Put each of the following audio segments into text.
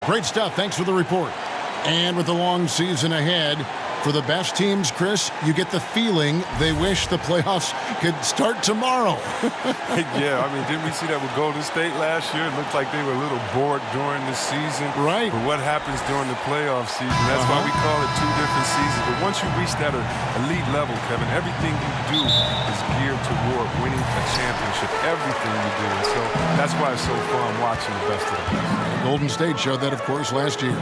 Great stuff. Thanks for the report. And with the long season ahead, for the best teams, Chris, you get the feeling they wish the playoffs could start tomorrow. Yeah, I mean, didn't we see that with Golden State last year? It looked like they were a little bored during the season. Right. But what happens during the playoff season? That's why we call it two different seasons. But once you reach that elite level, Kevin, everything you do is geared toward winning a championship. Everything you do. And so that's why it's so fun watching the best of the best. Golden State showed that, of course, last year.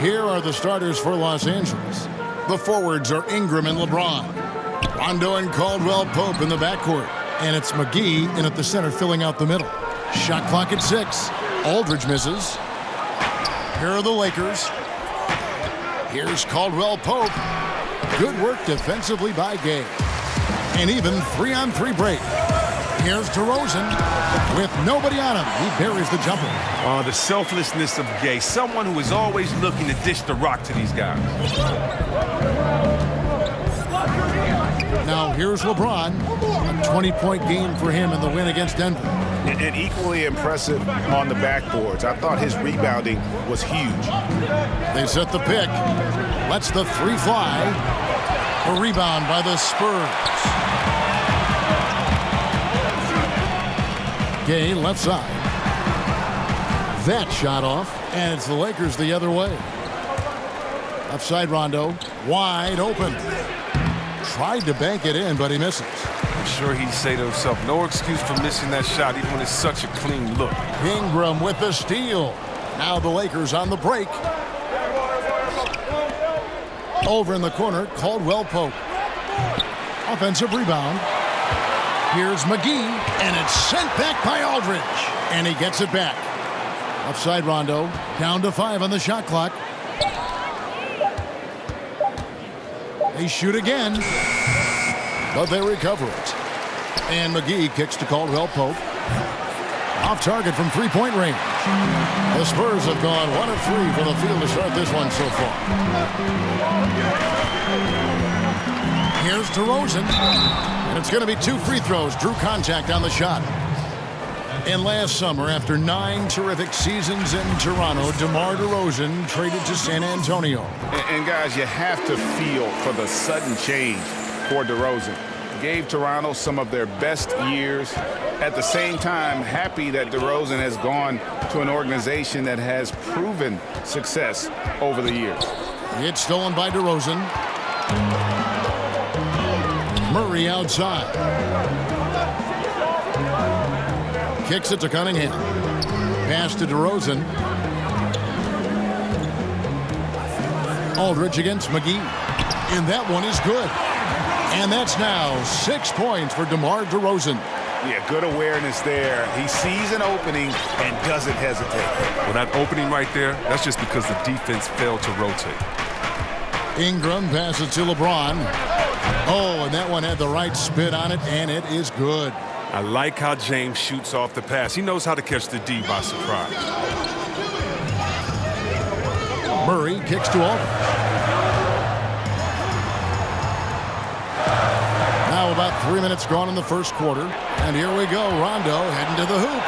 Here are the starters for Los Angeles. The forwards are Ingram and LeBron. Rondo and Caldwell Pope in the backcourt. And it's McGee in at the center filling out the middle. Shot clock at 6. Aldridge misses. Here are the Lakers. Here's Caldwell Pope. Good work defensively by Gay. And even 3-on-3 break. Here's DeRozan with nobody on him. He buries the jumper. The selflessness of Gay. Someone who is always looking to dish the rock to these guys. Now here's LeBron. A 20-point game for him in the win against Denver. And equally impressive on the backboards. I thought his rebounding was huge. They set the pick. Lets the three fly. A rebound by the Spurs. Gay left side. That shot off, and it's the Lakers the other way. Left side Rondo, wide open. Tried to bank it in, but he misses. I'm sure he'd say to himself, no excuse for missing that shot, even when it's such a clean look. Ingram with the steal. Now the Lakers on the break. Over in the corner, Caldwell Pope. Offensive rebound. Here's McGee, and it's sent back by Aldridge. And he gets it back. Offside Rondo, down to 5 on the shot clock. They shoot again, but they recover it. And McGee kicks to Caldwell Pope. Off target from three-point range. The Spurs have gone 1 of 3 from the field to start this one so far. Here's DeRozan. And it's going to be 2 free throws. Drew contact on the shot. And last summer, after 9 terrific seasons in Toronto, DeMar DeRozan traded to San Antonio. And guys, you have to feel for the sudden change for DeRozan. Gave Toronto some of their best years. At the same time, happy that DeRozan has gone to an organization that has proven success over the years. It's stolen by DeRozan. Murray outside. Kicks it to Cunningham. Pass to DeRozan. Aldridge against McGee. And that one is good. And that's now 6 points for DeMar DeRozan. Yeah, good awareness there. He sees an opening and doesn't hesitate. Well, that opening right there, that's just because the defense failed to rotate. Ingram passes to LeBron. Oh, and that one had the right spin on it, and it is good. I like how James shoots off the pass. He knows how to catch the D by surprise. Murray kicks to Aldridge. Now about 3 minutes gone in the first quarter. And here we go. Rondo heading to the hoop.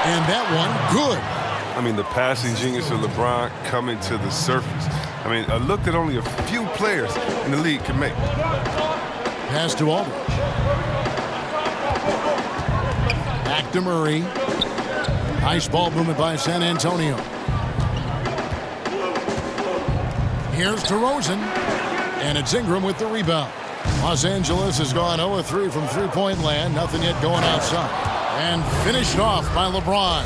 And that one, good. I mean, the passing genius of LeBron coming to the surface. I mean, a look that only a few players in the league can make. Pass to Aldridge. Back to Murray. Nice ball movement by San Antonio. Here's DeRozan. And it's Ingram with the rebound. Los Angeles has gone 0-3 from three-point land. Nothing yet going outside. And finished off by LeBron.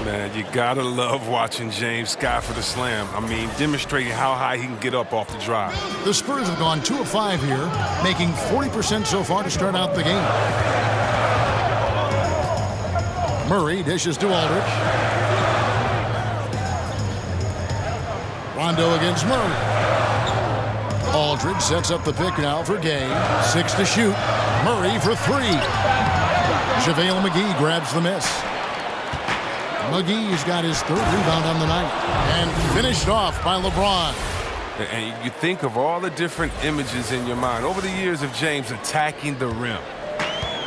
Man, you gotta love watching James sky for the slam. I mean, demonstrating how high he can get up off the drive. The Spurs have gone 2 of 5 here, making 40% so far to start out the game. Murray dishes to Aldridge. Rondo against Murray. Aldridge sets up the pick now for Gay. 6 to shoot. Murray for 3. JaVale McGee grabs the miss. McGee's got his 3rd rebound on the night. And finished off by LeBron. And you think of all the different images in your mind over the years of James attacking the rim.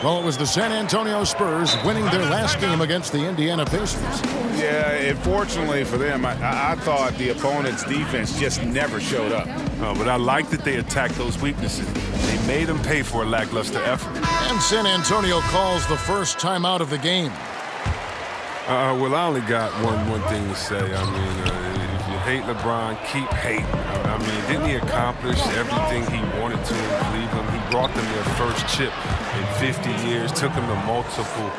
Well, it was the San Antonio Spurs winning their last game against the Indiana Pacers. Yeah, unfortunately for them, I thought the opponent's defense just never showed up. But I like that they attacked those weaknesses. They made them pay for a lackluster effort. And San Antonio calls the first timeout of the game. Well, I only got one thing to say. I mean, if you hate LeBron, keep hating. I mean, didn't he accomplish everything he wanted to in Cleveland? He brought them their first chip in 50 years, took them to multiple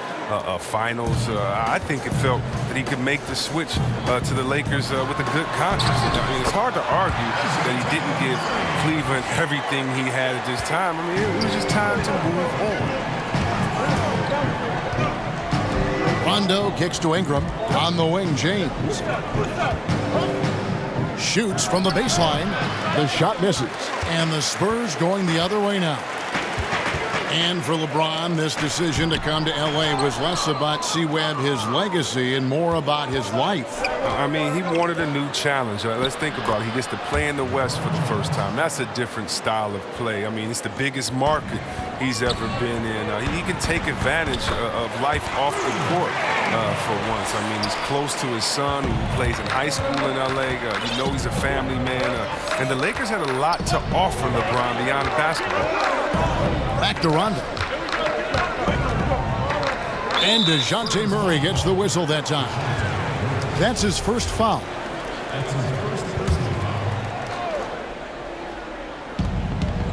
finals. I think it felt that he could make the switch to the Lakers with a good conscience. I mean, it's hard to argue that he didn't give Cleveland everything he had at this time. I mean, it was just time to move on. Rondo kicks to Ingram. On the wing, James. Shoots from the baseline. The shot misses. And the Spurs going the other way now. And for LeBron, this decision to come to L.A. was less about C-Webb, his legacy, and more about his life. I mean, he wanted a new challenge. Let's think about it. He gets to play in the West for the first time. That's a different style of play. I mean, it's the biggest market he's ever been in. He can take advantage of life off the court for once. I mean, he's close to his son who plays in high school in L.A. You know he's a family man. And the Lakers had a lot to offer LeBron beyond basketball. Back to Rondo. And DeJounte Murray gets the whistle that time. That's his first foul.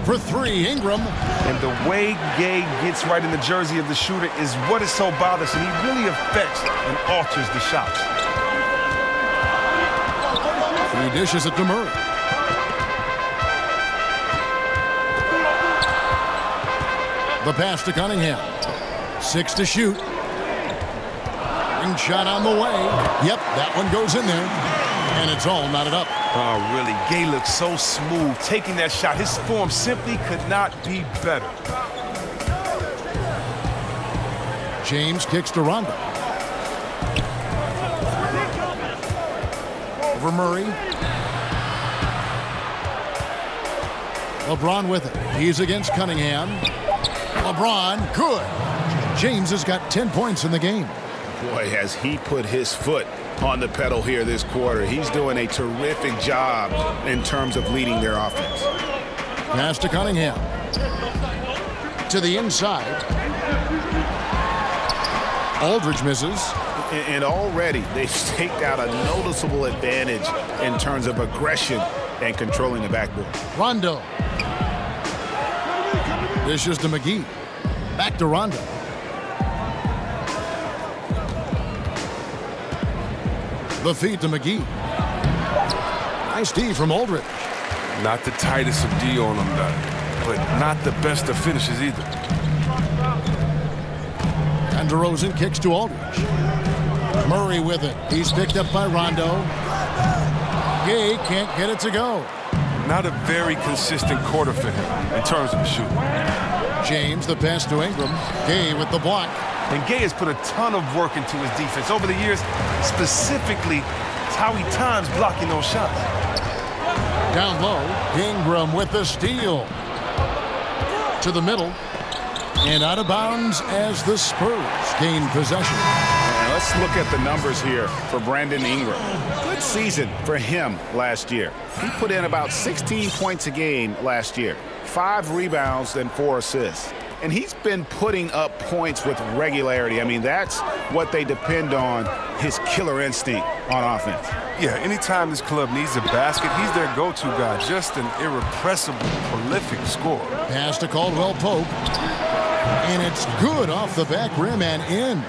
For three, Ingram. And the way Gay gets right in the jersey of the shooter is what is so bothersome. He really affects and alters the shots. He dishes it to Murray. The pass to Cunningham. 6 to shoot. Ring shot on the way. Yep, that one goes in there. And it's all knotted up. Oh, really? Gay looks so smooth taking that shot. His form simply could not be better. James kicks to Rondo. Over Murray. LeBron with it. He's against Cunningham. LeBron, good. James has got 10 points in the game. Boy, has he put his foot on the pedal here this quarter. He's doing a terrific job in terms of leading their offense. Pass to Cunningham. To the inside. Aldridge misses. And already they've staked out a noticeable advantage in terms of aggression and controlling the backboard. Rondo. Dishes to McGee. Back to Rondo. The feed to McGee. Nice D from Aldridge. Not the tightest of D on him, but not the best of finishes either. And DeRozan kicks to Aldridge. Murray with it. He's picked up by Rondo. Gay can't get it to go. Not a very consistent quarter for him in terms of shooting. James, the pass to Ingram. Gay with the block. And Gay has put a ton of work into his defense over the years, specifically how he times blocking those shots. Down low, Ingram with the steal. To the middle. And out of bounds as the Spurs gain possession. And let's look at the numbers here for Brandon Ingram. Good season for him last year. He put in about 16 points a game last year. 5 rebounds and 4 assists. And he's been putting up points with regularity. I mean, that's what they depend on, his killer instinct on offense. Yeah, anytime this club needs a basket, he's their go-to guy. Just an irrepressible, prolific scorer. Pass to Caldwell Pope. And it's good off the back rim and in.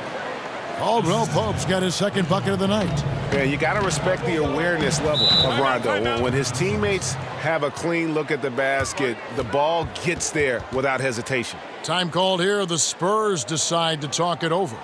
Caldwell Pope's got his second bucket of the night. Yeah, you got to respect the awareness level of Rondo. When his teammates have a clean look at the basket, the ball gets there without hesitation. Time called here. The Spurs decide to talk it over.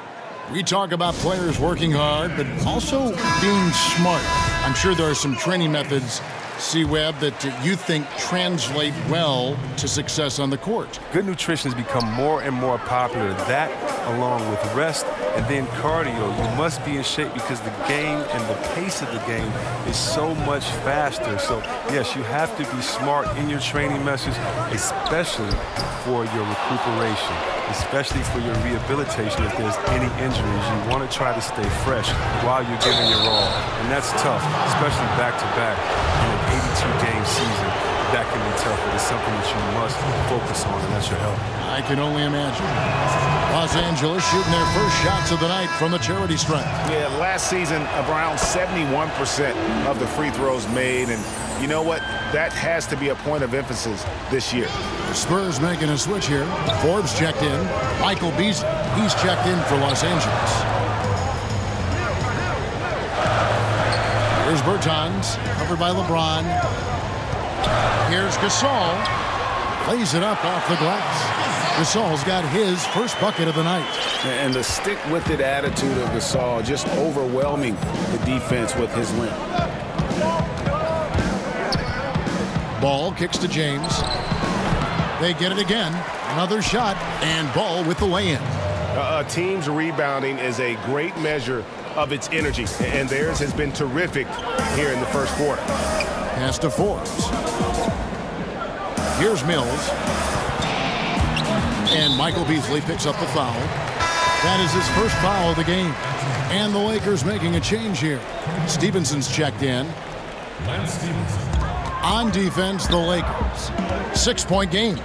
We talk about players working hard, but also being smart. I'm sure there are some training methods, C-Webb, that you think translate well to success on the court. Good nutrition has become more and more popular. That, along with rest and then cardio, you must be in shape because the game and the pace of the game is so much faster. So, yes, you have to be smart in your training methods, especially for your recuperation. especially for your rehabilitation if there's any injuries. You want to try to stay fresh while you're giving your all. And that's tough, especially back-to-back in an 82-game season. That can be tough, but it's something that you must focus on, and that's your health. I can only imagine. Los Angeles shooting their first shots of the night from the charity stripe. Yeah, last season, around 71% of the free throws made. And you know what? That has to be a point of emphasis this year. The Spurs making a switch here. Forbes checked in. Michael Beasley, he's checked in for Los Angeles. Here's Bertans, covered by LeBron. Here's Gasol. Lays it up off the glass. Gasol's got his first bucket of the night. And the stick-with-it attitude of Gasol, just overwhelming the defense with his length. Ball kicks to James. They get it again. Another shot, and Ball with the lay-in. A team's rebounding is a great measure of its energy, and theirs has been terrific here in the first quarter. Pass to Forbes. Here's Mills. And Michael Beasley picks up the foul. That is his first foul of the game. And the Lakers making a change here. Stevenson's checked in. On defense, the Lakers. 6-point game.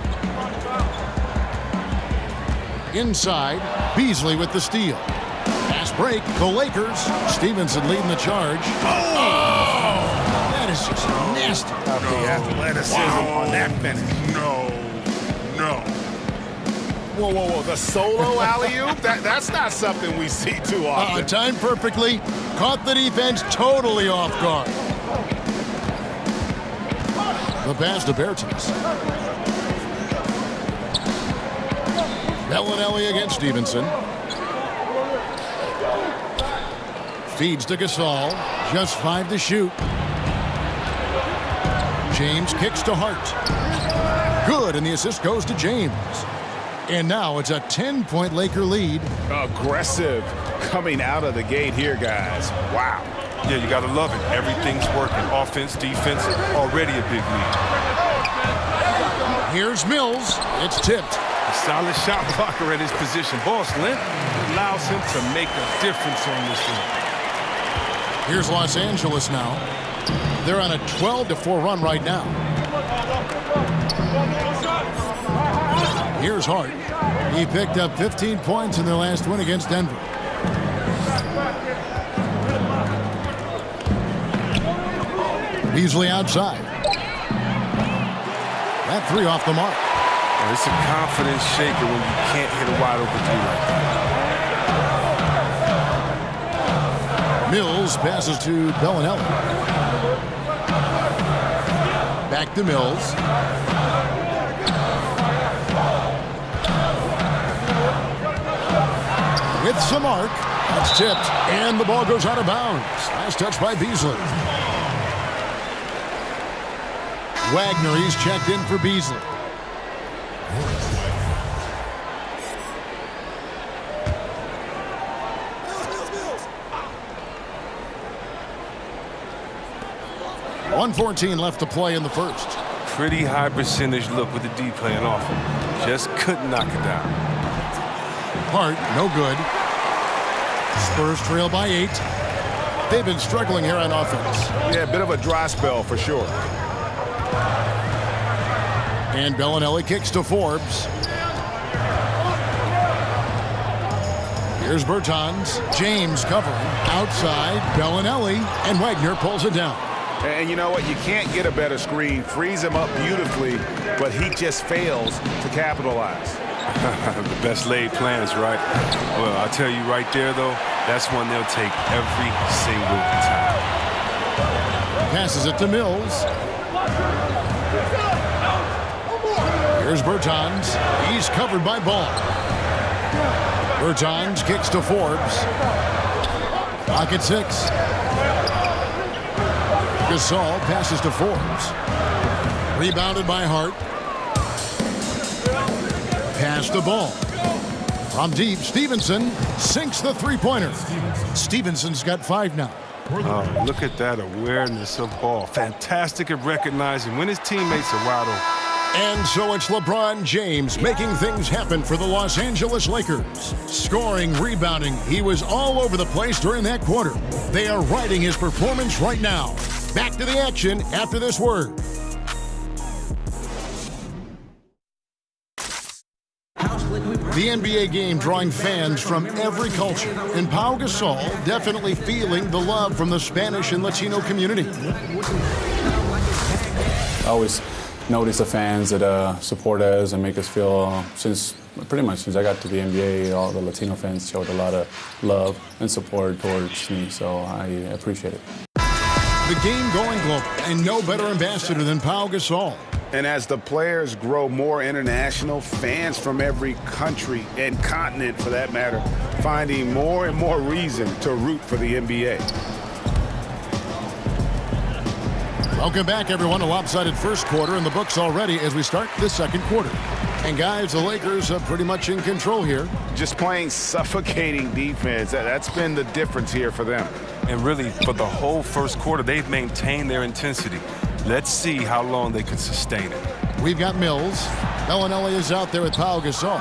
Inside, Beasley with the steal. Pass break, the Lakers. Stevenson leading the charge. Oh! That is just nasty. The athleticism on that finish. No. Whoa, whoa, whoa. The solo alley-oop? That's not something we see too often. Timed perfectly. Caught the defense totally off guard. The pass to Bertans. Bellinelli against Stevenson. Feeds to Gasol. Just 5 to shoot. James kicks to Hart. Good, and the assist goes to James. And now it's a 10-point Laker lead. Aggressive coming out of the gate here, guys. Wow. Yeah, you got to love it. Everything's working. Offense, defense, already a big lead. Here's Mills. It's tipped. A solid shot blocker at his position. Boss length allows him to make a difference on this one. Here's Los Angeles now. They're on a 12-4 run right now. Here's Hart. He picked up 15 points in their last win against Denver. Beasley outside. That 3 off the mark. Well, it's a confidence shaker when you can't hit a wide open 3 like that. Mills passes to Bellinelli. Back to Mills. With some arc. It's tipped, and the ball goes out of bounds. Last touch by Beasley. Wagner, he's checked in for Beasley. Mills. 1:14 left to play in the first. Pretty high percentage look with the D playing off him. Just couldn't knock it down. Hart, no good. Spurs trail by 8. They've been struggling here on offense. Yeah, a bit of a dry spell for sure. And Bellinelli kicks to Forbes. Here's Bertans. James covering. Outside, Bellinelli. And Wagner pulls it down. And you know what? You can't get a better screen. Frees him up beautifully, but he just fails to capitalize. The best laid plans, right? Well, I'll tell you right there, though, that's one they'll take every single time. Passes it to Mills. Here's Bertans. He's covered by Ball. Bertans kicks to Forbes. Pocket 6. Gasol passes to Forbes. Rebounded by Hart. Pass the ball. From deep, Stevenson sinks the three-pointer. Stevenson's got 5 now. Oh, look at that awareness of ball. Fantastic at recognizing when his teammates are wide open. And so it's LeBron James making things happen for the Los Angeles Lakers. Scoring, rebounding, he was all over the place during that quarter. They are riding his performance right now. Back to the action after this word. The NBA game drawing fans from every culture. And Pau Gasol definitely feeling the love from the Spanish and Latino community. I always notice the fans that support us and make us feel, pretty much since I got to the NBA, all the Latino fans showed a lot of love and support towards me, so I appreciate it. The game going global, and no better ambassador than Pau Gasol. And as the players grow more international, fans from every country and continent, for that matter, finding more and more reason to root for the NBA. Welcome back, everyone. A lopsided first quarter in the books already as we start the second quarter. And, guys, the Lakers are pretty much in control here. Just playing suffocating defense. That's been the difference here for them. And really, for the whole first quarter, they've maintained their intensity. Let's see how long they can sustain it. We've got Mills. Bellinelli is out there with Pau Gasol.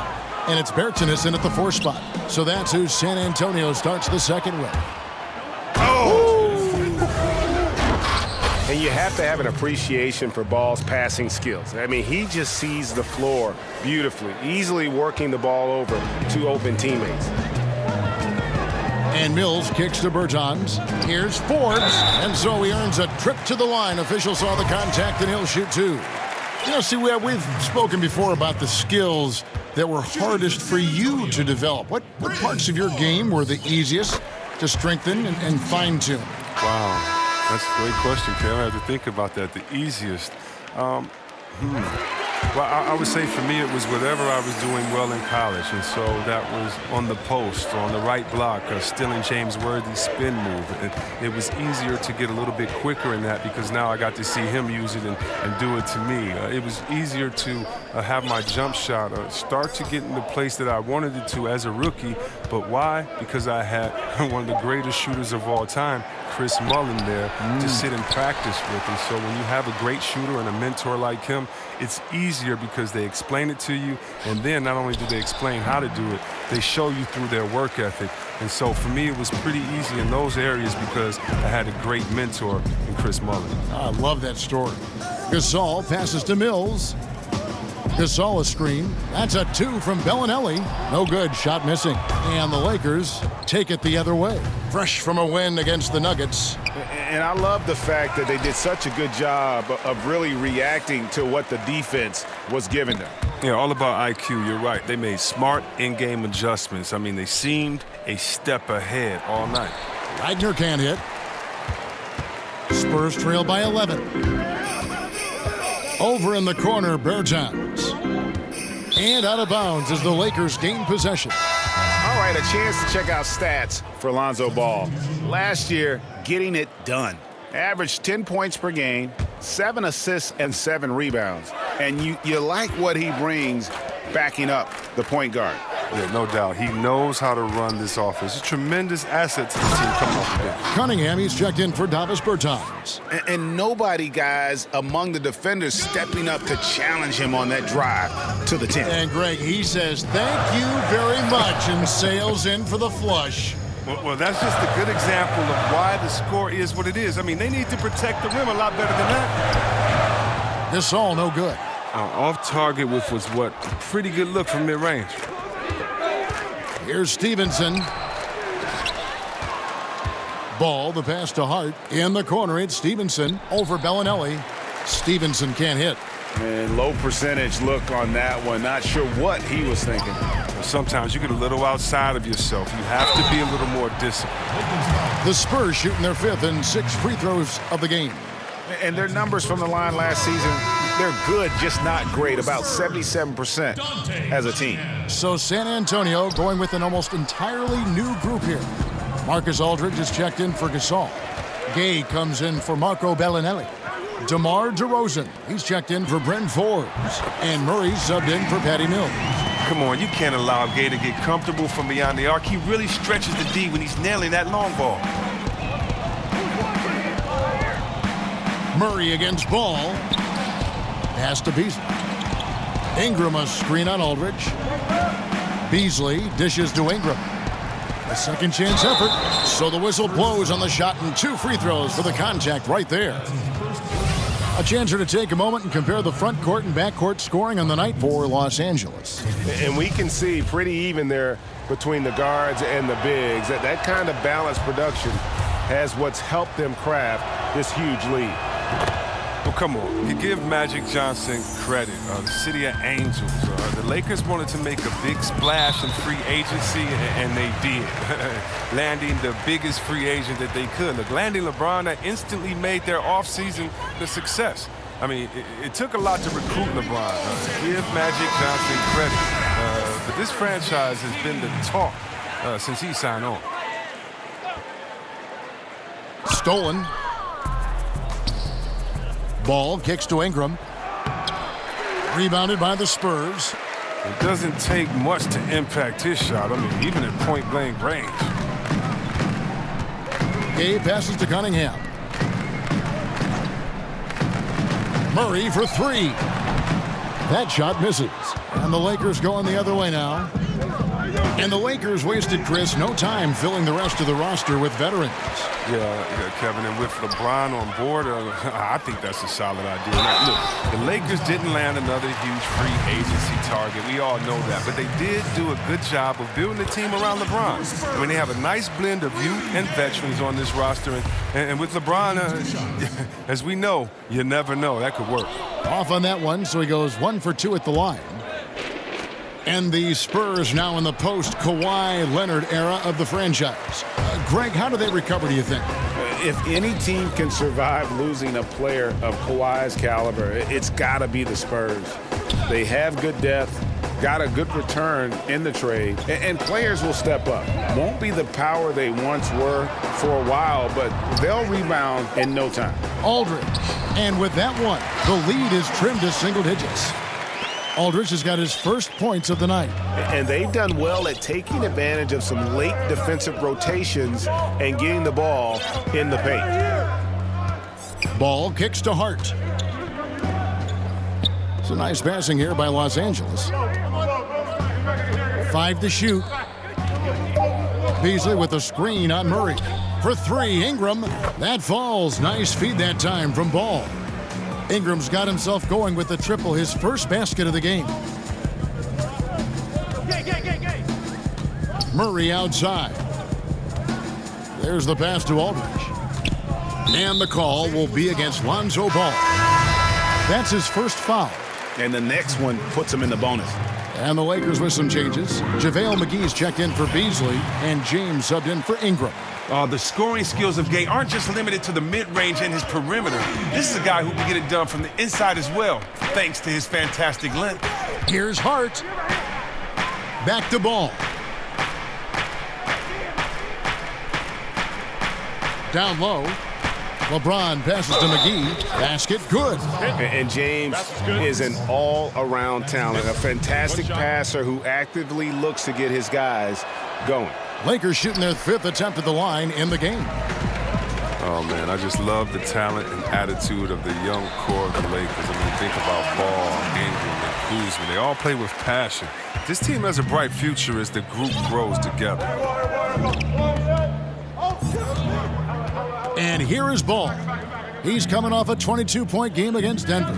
And it's Bertans in at the 4 spot. So that's who San Antonio starts the second with. And you have to have an appreciation for Ball's passing skills. I mean, he just sees the floor beautifully, easily working the ball over to open teammates. And Mills kicks to Bertans. Here's Forbes. And so he earns a trip to the line. Official saw the contact, and he'll shoot 2. You know, see, we've spoken before about the skills that were hardest for you to develop. What parts of your game were the easiest to strengthen and fine-tune? Wow. That's a great question, Kevin. I have to think about that. The easiest. Well, I would say for me it was whatever I was doing well in college. And so that was on the post, on the right block, stealing James Worthy's spin move. It was easier to get a little bit quicker in that because now I got to see him use it and do it to me. It was easier to have my jump shot start to get in the place that I wanted it to as a rookie. But why? Because I had one of the greatest shooters of all time, Chris Mullin, there to sit and practice with. And so when you have a great shooter and a mentor like him, it's easier because they explain it to you, and then not only do they explain how to do it, they show you through their work ethic. And so for me, it was pretty easy in those areas because I had a great mentor in Chris Mullin. I love that story. Gasol passes to Mills. Gasol a screen. That's a 2 from Bellinelli. No good. Shot missing. And the Lakers take it the other way. Fresh from a win against the Nuggets. And I love the fact that they did such a good job of really reacting to what the defense was giving them. Yeah, all about IQ. You're right. They made smart in-game adjustments. I mean, they seemed a step ahead all night. Wagner can't hit. Spurs trail by 11. Over in the corner, Bertans. And out of bounds as the Lakers gain possession. All right, a chance to check out stats for Lonzo Ball. Last year, getting it done. Averaged 10 points per game, 7 assists and 7 rebounds. And you like what he brings backing up the point guard. Yeah, no doubt. He knows how to run this offense. It's a tremendous asset to the team coming off the bench. Cunningham, he's checked in for Davis Bertans. And nobody, guys, among the defenders stepping up to challenge him on that drive to the 10. And Greg, he says, thank you very much, and sails in for the flush. Well, that's just a good example of why the score is what it is. I mean, they need to protect the rim a lot better than that. This all no good. Off target with was what? A pretty good look from mid-range. Here's Stevenson. Ball, the pass to Hart. In the corner, it's Stevenson over Bellinelli. Stevenson can't hit. And low percentage look on that one. Not sure what he was thinking. Sometimes you get a little outside of yourself. You have to be a little more disciplined. The Spurs shooting their 5th and 6th free throws of the game. And their numbers from the line last season, they're good, just not great. About 77% as a team. So San Antonio going with an almost entirely new group here. Marcus Aldridge is checked in for Gasol. Gay comes in for Marco Bellinelli. DeMar DeRozan, he's checked in for Brent Forbes. And Murray's subbed in for Patty Mills. Come on, you can't allow Gay to get comfortable from beyond the arc. He really stretches the D when he's nailing that long ball. Murray against Ball. Pass to Beasley. Ingram a screen on Aldridge. Beasley dishes to Ingram. A second chance effort. So the whistle blows on the shot and 2 free throws for the contact right there. A chance to take a moment and compare the front court and back court scoring on the night for Los Angeles. And we can see pretty even there between the guards and the bigs. That kind of balanced production has what's helped them craft this huge lead. Well, come on. You give Magic Johnson credit. The City of Angels. The Lakers wanted to make a big splash in free agency, and they did. Landing the biggest free agent that they could. Look, landing LeBron, that instantly made their offseason the success. I mean, it took a lot to recruit LeBron. Give Magic Johnson credit. But this franchise has been the talk since he signed on. Stolen. Ball kicks to Ingram. Rebounded by the Spurs. It doesn't take much to impact his shot. I mean, even at point-blank range. Gabe passes to Cunningham. Murray for 3. That shot misses. And the Lakers going the other way now. And the Lakers wasted, Chris, no time filling the rest of the roster with veterans. Yeah, Kevin, and with LeBron on board, I think that's a solid idea. Now, look, the Lakers didn't land another huge free agency target. We all know that. But they did do a good job of building the team around LeBron. I mean, they have a nice blend of youth and veterans on this roster. And with LeBron, as we know, you never know. That could work. Off on that one, so he goes 1 for 2 at the line. And the Spurs now in the post-Kawhi Leonard era of the franchise. Greg, how do they recover, do you think? If any team can survive losing a player of Kawhi's caliber, it's got to be the Spurs. They have good depth, got a good return in the trade, and players will step up. Won't be the power they once were for a while, but they'll rebound in no time. Aldridge. And with that one, the lead is trimmed to single digits. Aldridge has got his first points of the night. And they've done well at taking advantage of some late defensive rotations and getting the ball in the paint. Ball kicks to Hart. It's a nice passing here by Los Angeles. 5 to shoot. Beasley with a screen on Murray. For 3, Ingram. That falls. Nice feed that time from Ball. Ingram's got himself going with the triple, his first basket of the game. Murray outside. There's the pass to Aldridge. And the call will be against Lonzo Ball. That's his first foul. And the next one puts him in the bonus. And the Lakers with some changes. JaVale McGee's checked in for Beasley, and James subbed in for Ingram. The scoring skills of Gay aren't just limited to the mid-range and his perimeter. This is a guy who can get it done from the inside as well, thanks to his fantastic length. Here's Hart. Back to Ball. Down low. LeBron passes to McGee. Basket good. And James is an all-around talent, a fantastic passer who actively looks to get his guys going. Lakers shooting their 5th attempt at the line in the game. Oh, man, I just love the talent and attitude of the young core of the Lakers. I mean, think about Ball, Ingram, and Kuzma. They all play with passion. This team has a bright future as the group grows together. And here is Ball. He's coming off a 22-point game against Denver.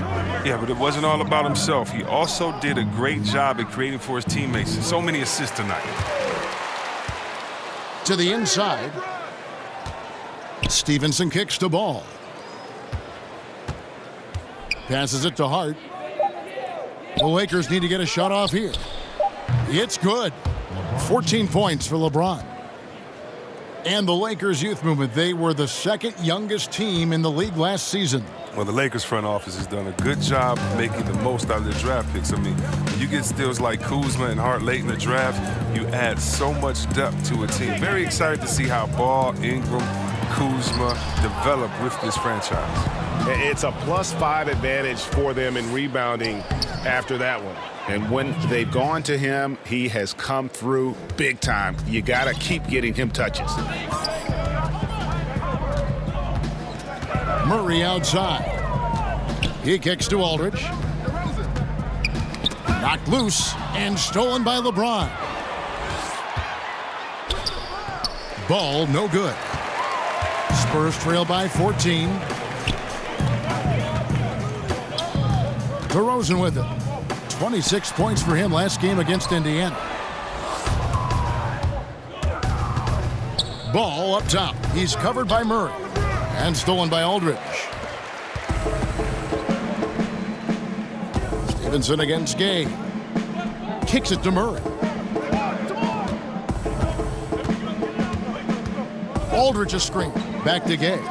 Yeah, but it wasn't all about himself. He also did a great job at creating for his teammates. So many assists tonight. To the inside. Stevenson kicks to Ball. Passes it to Hart. The Lakers need to get a shot off here. It's good. 14 points for LeBron. And the Lakers youth movement, they were the 2nd youngest team in the league last season. Well, the Lakers front office has done a good job making the most out of their draft picks. I mean, when you get steals like Kuzma and Hart late in the draft, you add so much depth to a team. Very excited to see how Ball, Ingram, Kuzma develop with this franchise. It's a +5 advantage for them in rebounding after that one. And when they've gone to him, he has come through big time. You got to keep getting him touches. Murray outside. He kicks to Aldridge. Knocked loose and stolen by LeBron. Ball no good. Spurs trail by 14. DeRozan with it. 26 points for him last game against Indiana. Ball up top. He's covered by Murray. And stolen by Aldridge. Stevenson against Gay. Kicks it to Murray. Aldridge a screen. Back to Gay.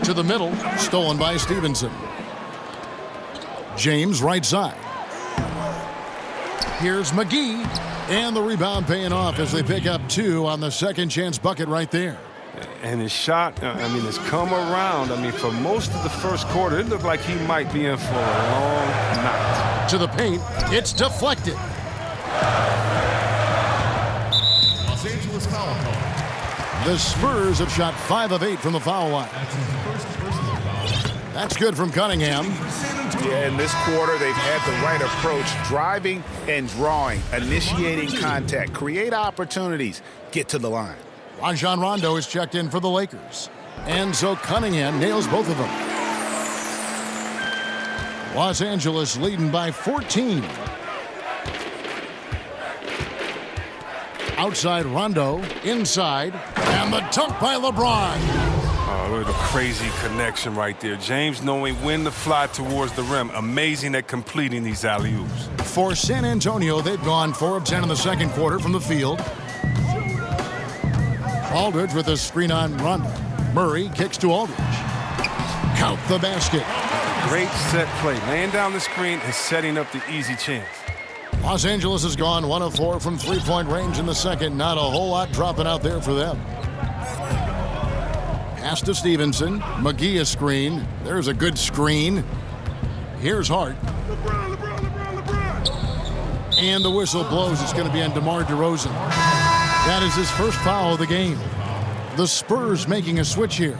To the middle. Stolen by Stevenson. James right side. Here's McGee. And the rebound paying off as they pick up 2 on the second chance bucket right there. And his shot, has come around. For most of the first quarter, it looked like he might be in for a long night. To the paint. It's deflected. Los Angeles foul call. The Spurs have shot 5 of 8 from the foul line. That's good from Cunningham. Yeah, in this quarter, they've had the right approach, driving and drawing, initiating contact, create opportunities, get to the line. Rajon Rondo is checked in for the Lakers. And so Cunningham nails both of them. Los Angeles leading by 14. Outside Rondo, inside, and the dunk by LeBron. Oh, look at the crazy connection right there. James knowing when to fly towards the rim. Amazing at completing these alley-oops. For San Antonio, they've gone 4 of 10 in the second quarter from the field. Aldridge with a screen on Rondo. Murray kicks to Aldridge. Count the basket. Great set play. Laying down the screen and setting up the easy chance. Los Angeles has gone 1 of 4 from three-point range in the second. Not a whole lot dropping out there for them. Pass to Stevenson. McGee a screen. There's a good screen. Here's Hart. LeBron. And the whistle blows. It's going to be on DeMar DeRozan. That is his first foul of the game. The Spurs making a switch here.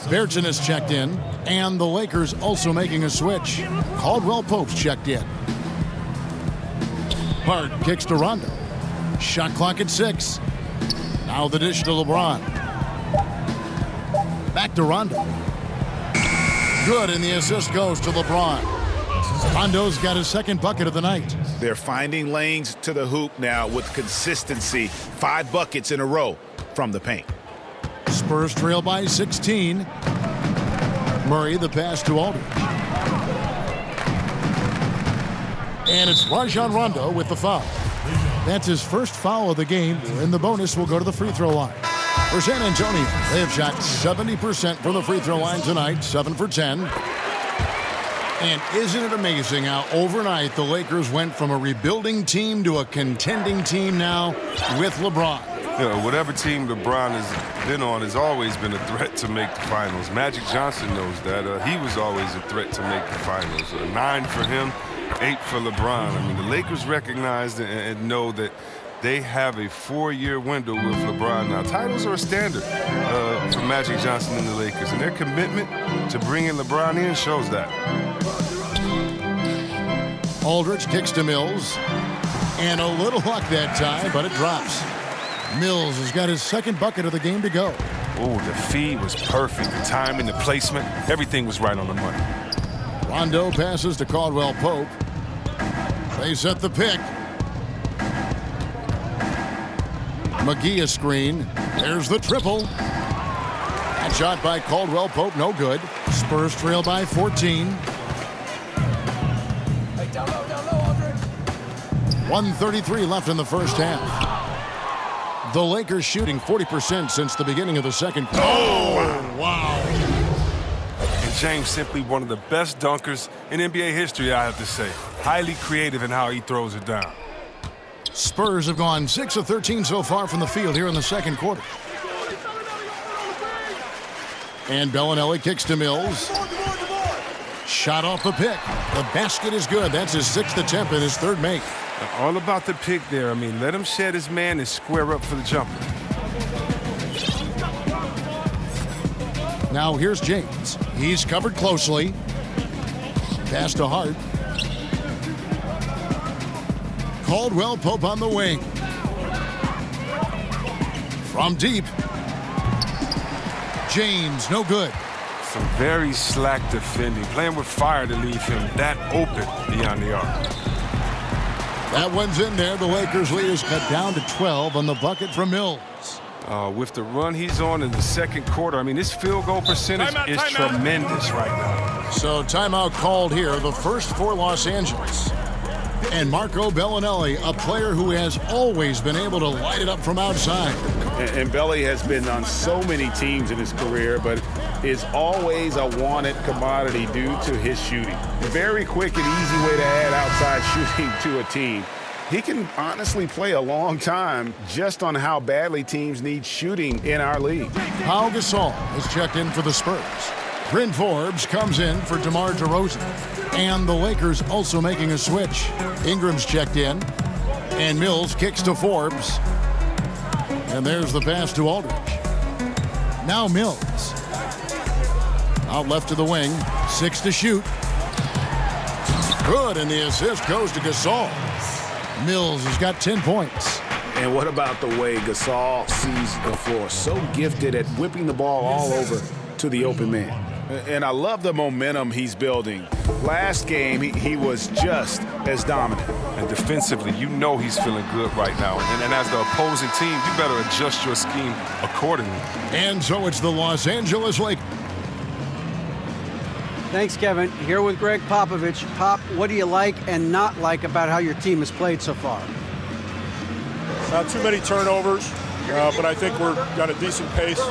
Bertson is checked in. And the Lakers also making a switch. Caldwell Pope's checked in. Hart kicks to Rondo. Shot clock at 6. Now the dish to LeBron. Back to Rondo. Good, and the assist goes to LeBron. Rondo's got his second bucket of the night. They're finding lanes to the hoop now with consistency. 5 buckets in a row from the paint. Spurs trail by 16. Murray the pass to Aldridge. And it's Rajon Rondo with the foul. That's his first foul of the game, and the bonus will go to the free throw line. For San Antonio, they have shot 70% from the free throw line tonight, 7 for 10. And isn't it amazing how overnight the Lakers went from a rebuilding team to a contending team now with LeBron? Whatever team LeBron has been on has always been a threat to make the finals. Magic Johnson knows that. He was always a threat to make the finals. 9 for him, 8 for LeBron. The Lakers recognize and know that they have a 4-year window with LeBron now. Titles are a standard for Magic Johnson and the Lakers, and their commitment to bringing LeBron in shows that. Aldridge kicks to Mills. And a little luck that time, but it drops. Mills has got his second bucket of the game to go. Oh, the feed was perfect. The timing, the placement, everything was right on the money. Rondo passes to Caldwell Pope. They set the pick. McGee a screen. There's the triple. That shot by Caldwell Pope, no good. Spurs trail by 14. 1:33 left in the first half. The Lakers shooting 40% since the beginning of the second quarter. Oh, wow. And James simply one of the best dunkers in NBA history, I have to say. Highly creative in how he throws it down. Spurs have gone 6 of 13 so far from the field here in the second quarter. And Bellinelli kicks to Mills. Shot off the pick. The basket is good. That's his 6th attempt and his 3rd make. All about the pick there. Let him shed his man and square up for the jumper. Now here's James. He's covered closely. Pass to Hart. Caldwell Pope on the wing. From deep. James, no good. Some very slack defending, playing with fire to leave him that open beyond the arc. That one's in there. The Lakers lead is cut down to 12 on the bucket from Mills. With the run he's on in the second quarter, I mean, his field goal percentage is tremendous right now. So timeout called here, the first for Los Angeles. And Marco Bellinelli, a player who has always been able to light it up from outside. And Belly has been on so many teams in his career, but is always a wanted commodity due to his shooting. Very quick and easy way to add outside shooting to a team. He can honestly play a long time just on how badly teams need shooting in our league. Pau Gasol has checked in for the Spurs. Bryn Forbes comes in for DeMar DeRozan. And the Lakers also making a switch. Ingram's checked in. And Mills kicks to Forbes. And there's the pass to Aldridge. Now Mills. Out left to the wing. 6 to shoot. Good, and the assist goes to Gasol. Mills has got 10 points. And what about the way Gasol sees the floor? So gifted at whipping the ball all over to the open man. And I love the momentum he's building. Last game, he was just as dominant. And defensively, you know he's feeling good right now. And as the opposing team, you better adjust your scheme accordingly. And so it's the Los Angeles Lakers. Thanks, Kevin. Here with Greg Popovich. Pop, what do you like and not like about how your team has played so far? Not too many turnovers, but I think we've got a decent pace.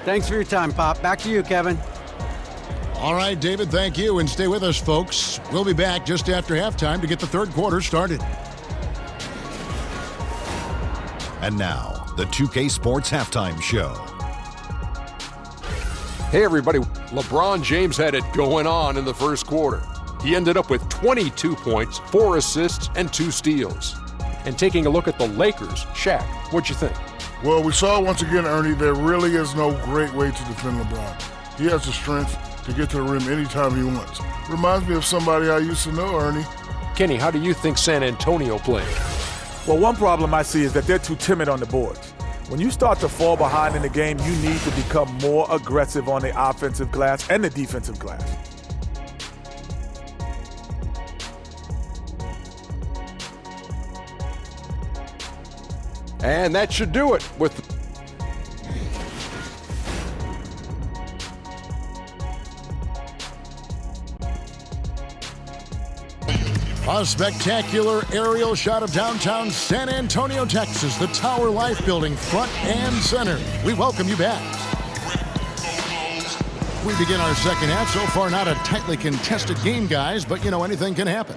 Thanks for your time, Pop. Back to you, Kevin. All right, David, thank you. And stay with us, folks. We'll be back just after halftime to get the third quarter started. And now, the 2K Sports Halftime Show. Hey, everybody. LeBron James had it going on in the first quarter. He ended up with 22 points, 4 assists, and 2 steals. And taking a look at the Lakers, Shaq, what'd you think? Well, we saw once again, Ernie, there really is no great way to defend LeBron. He has the strength to get to the rim anytime he wants. Reminds me of somebody I used to know, Ernie. Kenny, how do you think San Antonio played? Well, one problem I see is that they're too timid on the boards. When you start to fall behind in the game, you need to become more aggressive on the offensive glass and the defensive glass. And that should do it with a spectacular aerial shot of downtown San Antonio, Texas, the Tower Life Building, front and center. We welcome you back. We begin our second half. So far, not a tightly contested game, guys, but, anything can happen.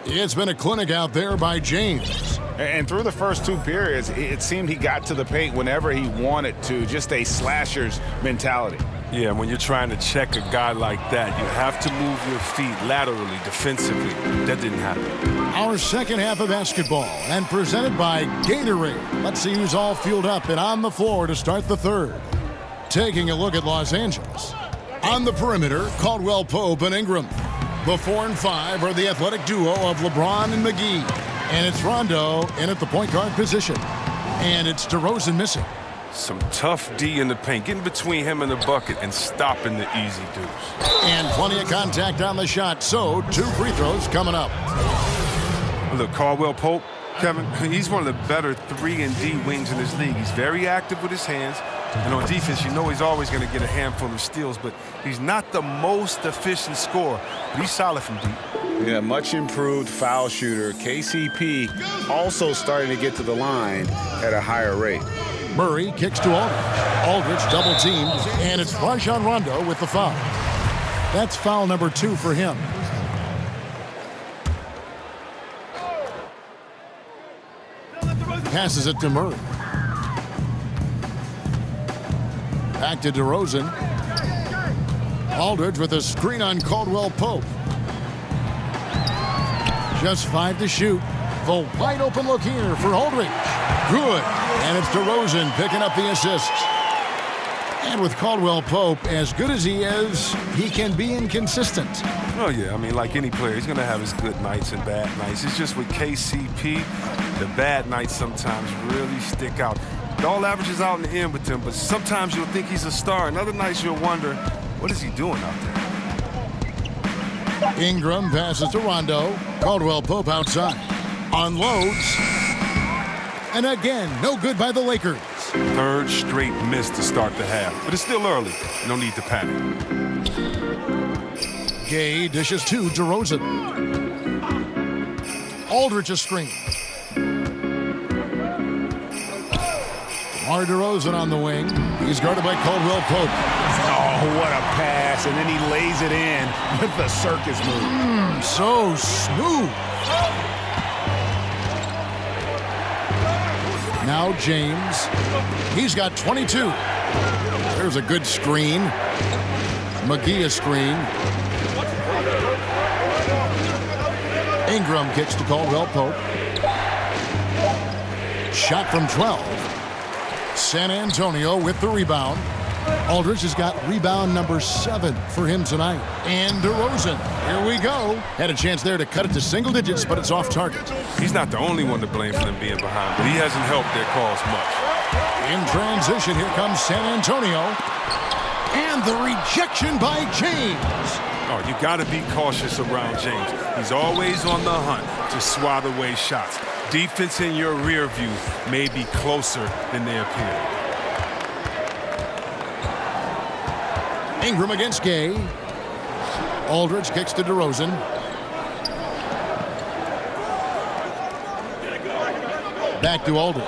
It's been a clinic out there by James. And through the first 2 periods, it seemed he got to the paint whenever he wanted to, just a slasher's mentality. Yeah, when you're trying to check a guy like that, you have to move your feet laterally, defensively. That didn't happen. Our second half of basketball, and presented by Gatorade. Let's see who's all fueled up and on the floor to start the third. Taking a look at Los Angeles. On the perimeter, Caldwell Pope and Ingram. The 4 and 5 are the athletic duo of LeBron and McGee. And it's Rondo in at the point guard position. And it's DeRozan missing. Some tough D in the paint, getting between him and the bucket and stopping the easy deuce. And plenty of contact on the shot, so 2 free throws coming up. Look, Caldwell Pope, Kevin, he's one of the better 3 and D wings in this league. He's very active with his hands. And on defense, he's always going to get a handful of steals, but he's not the most efficient scorer. But he's solid from deep. Yeah, much improved foul shooter. KCP also starting to get to the line at a higher rate. Murray kicks to Aldridge. Aldridge double teamed, and it's Rajon Rondo with the foul. That's foul number 2 for him. Passes it to Murray. Back to DeRozan. Aldridge with a screen on Caldwell Pope. Just 5 to shoot. The wide open look here for Aldridge. Good. And it's DeRozan picking up the assist. And with Caldwell Pope, as good as he is, he can be inconsistent. Oh, yeah. I mean, like any player, he's going to have his good nights and bad nights. It's just with KCP, the bad nights sometimes really stick out. It all averages out in the end with him, but sometimes you'll think he's a star, and other nights you'll wonder, what is he doing out there? Ingram passes to Rondo. Caldwell Pope outside. Unloads. And again, no good by the Lakers. Third straight miss to start the half, but it's still early. No need to panic. Gay dishes to DeRozan. Aldridge a screen. DeMar DeRozan on the wing. He's guarded by Caldwell Pope. Oh, what a pass, and then he lays it in with the circus move. So smooth. Now James. He's got 22. There's a good screen. McGee a screen. Ingram kicks to Caldwell Pope. Shot from 12. San Antonio with the rebound. Aldridge has got rebound number 7 for him tonight. And DeRozan, here we go. Had a chance there to cut it to single digits, but it's off target. He's not the only one to blame for them being behind, but he hasn't helped their cause much. In transition, here comes San Antonio. And the rejection by James. Oh, you got to be cautious around James. He's always on the hunt to swat away shots. Defense in your rear view may be closer than they appear. Ingram against Gay. Aldridge kicks to DeRozan. Back to Aldridge.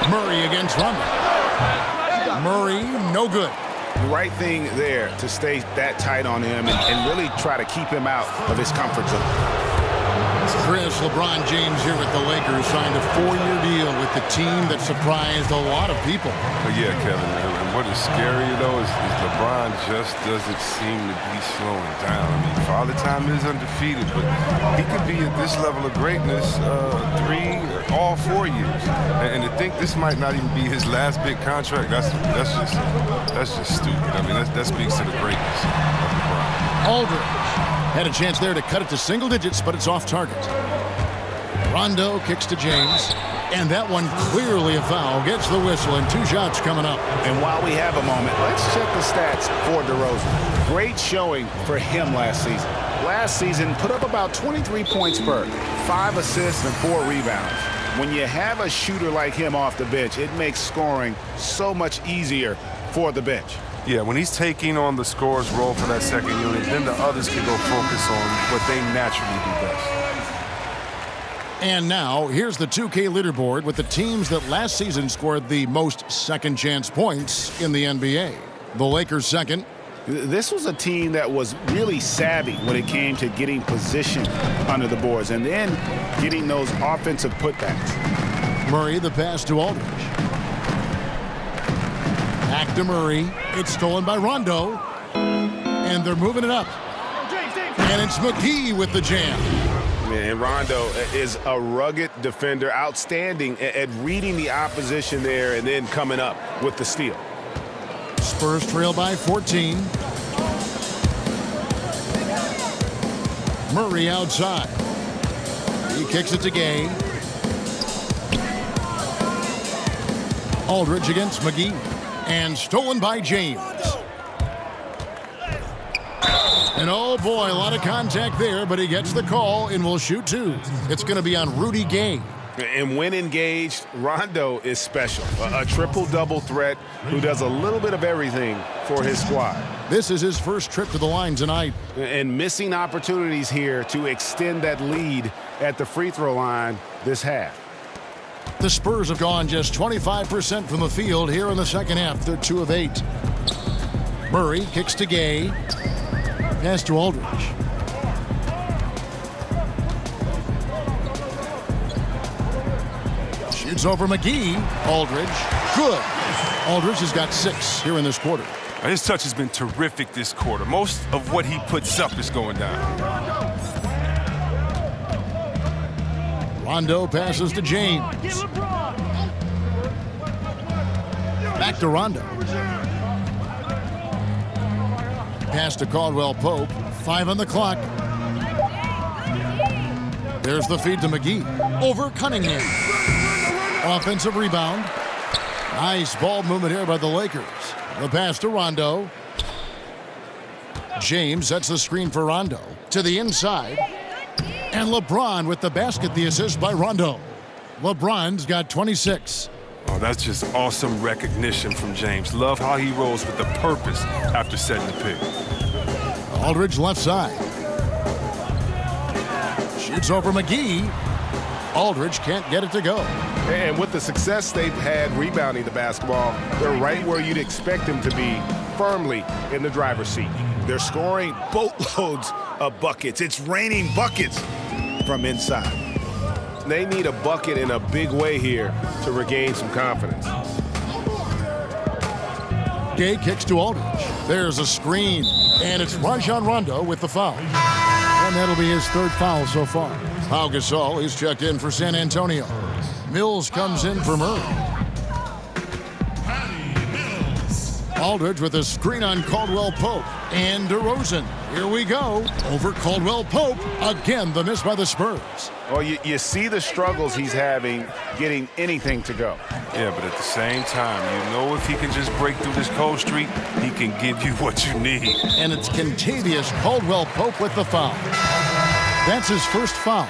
Murray against Rondo. Murray, no good. The right thing there to stay that tight on him and really try to keep him out of his comfort zone. Chris, LeBron James here with the Lakers signed a 4-year deal with the team that surprised a lot of people. But yeah, Kevin, and what is scary, though, is LeBron just doesn't seem to be slowing down. I mean, Father Time is undefeated, but he could be at this level of greatness 3 or all 4 years. And to think this might not even be his last big contract, that's just stupid. I mean, that speaks to the greatness of LeBron. Aldridge had a chance there to cut it to single digits, but it's off target. Rondo kicks to James, and that one clearly a foul. Gets the whistle, and 2 shots coming up. And while we have a moment, let's check the stats for DeRozan. Great showing for him last season. Last season, put up about 23 points per, 5 assists and 4 rebounds. When you have a shooter like him off the bench, it makes scoring so much easier for the bench. Yeah, when he's taking on the scorer's role for that second unit, then the others can go focus on what they naturally do best. And now, here's the 2K leaderboard with the teams that last season scored the most second-chance points in the NBA. The Lakers second. This was a team that was really savvy when it came to getting position under the boards and then getting those offensive putbacks. Murray, the pass to Aldridge. Back to Murray. It's stolen by Rondo. And they're moving it up. And it's McGee with the jam. And Rondo is a rugged defender, outstanding at reading the opposition there and then coming up with the steal. Spurs trail by 14. Murray outside. He kicks it to Gay. Aldridge against McGee. And stolen by James. And oh boy, a lot of contact there, but he gets the call and will shoot 2. It's going to be on Rudy Gay. And when engaged, Rondo is special. A triple-double threat who does a little bit of everything for his squad. This is his first trip to the line tonight. And missing opportunities here to extend that lead at the free throw line this half. The Spurs have gone just 25% from the field here in the second half. They're 2 of 8. Murray kicks to Gay. Pass to Aldridge. Shoots over McGee. Aldridge. Good. Aldridge has got 6 here in this quarter. His touch has been terrific this quarter. Most of what he puts up is going down. Rondo passes to James. Back to Rondo. Pass to Caldwell Pope. 5 on the clock. There's the feed to McGee. Over Cunningham. Offensive rebound. Nice ball movement here by the Lakers. The pass to Rondo. James sets the screen for Rondo. To the inside. And LeBron with the basket, the assist by Rondo. LeBron's got 26. Oh, that's just awesome recognition from James. Love how he rolls with the purpose after setting the pick. Aldridge left side. Shoots over McGee. Aldridge can't get it to go. And with the success they've had rebounding the basketball, they're right where you'd expect them to be, firmly in the driver's seat. They're scoring boatloads of buckets. It's raining buckets from inside. They need a bucket in a big way here to regain some confidence. Gay kicks to Aldridge. There's a screen, and it's Rajon Rondo with the foul. And that'll be his 3rd foul so far. Pau Gasol is checked in for San Antonio. Mills comes in for Murray. Aldridge with a screen on Caldwell Pope. And DeRozan. Here we go. Over Caldwell Pope. Again, the miss by the Spurs. Well, you see the struggles he's having getting anything to go. Yeah, but at the same time, you know if he can just break through this cold streak, he can give you what you need. And it's contagious. Caldwell Pope with the foul. That's his 1st foul.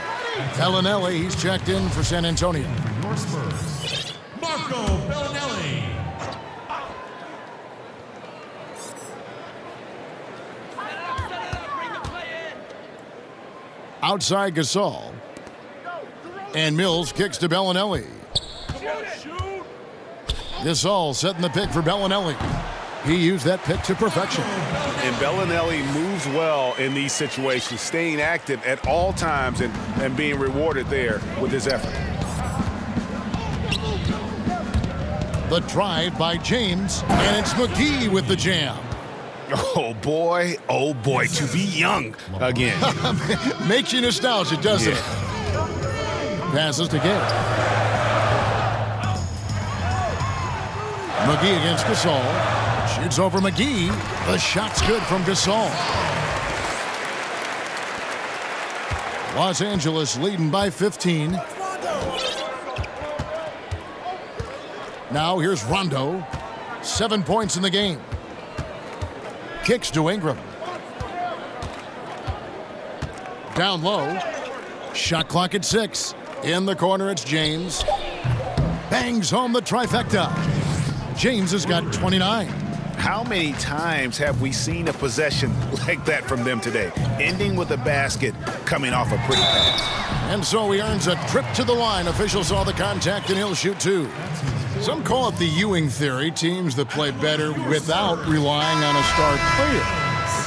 Bellinelli, he's checked in for San Antonio. Your Spurs, Marco Bellinelli. Outside Gasol. And Mills kicks to Bellinelli. Gasol setting the pick for Bellinelli. He used that pick to perfection. And Bellinelli moves well in these situations, staying active at all times and being rewarded there with his effort. The drive by James, and it's McGee with the jam. Oh boy, to be young again. Makes you nostalgic, doesn't it? Passes to Gay. McGee against Gasol. Shoots over McGee. The shot's good from Gasol. Los Angeles leading by 15. Now here's Rondo. 7 points in the game. Kicks to Ingram. Down low. Shot clock at 6. In the corner, it's James. Bangs home the trifecta. James has got 29. How many times have we seen a possession like that from them today? Ending with a basket, coming off a pretty pass. And so he earns a trip to the line. Officials saw the contact, and he'll shoot 2. Some call it the Ewing theory, teams that play better without relying on a star player.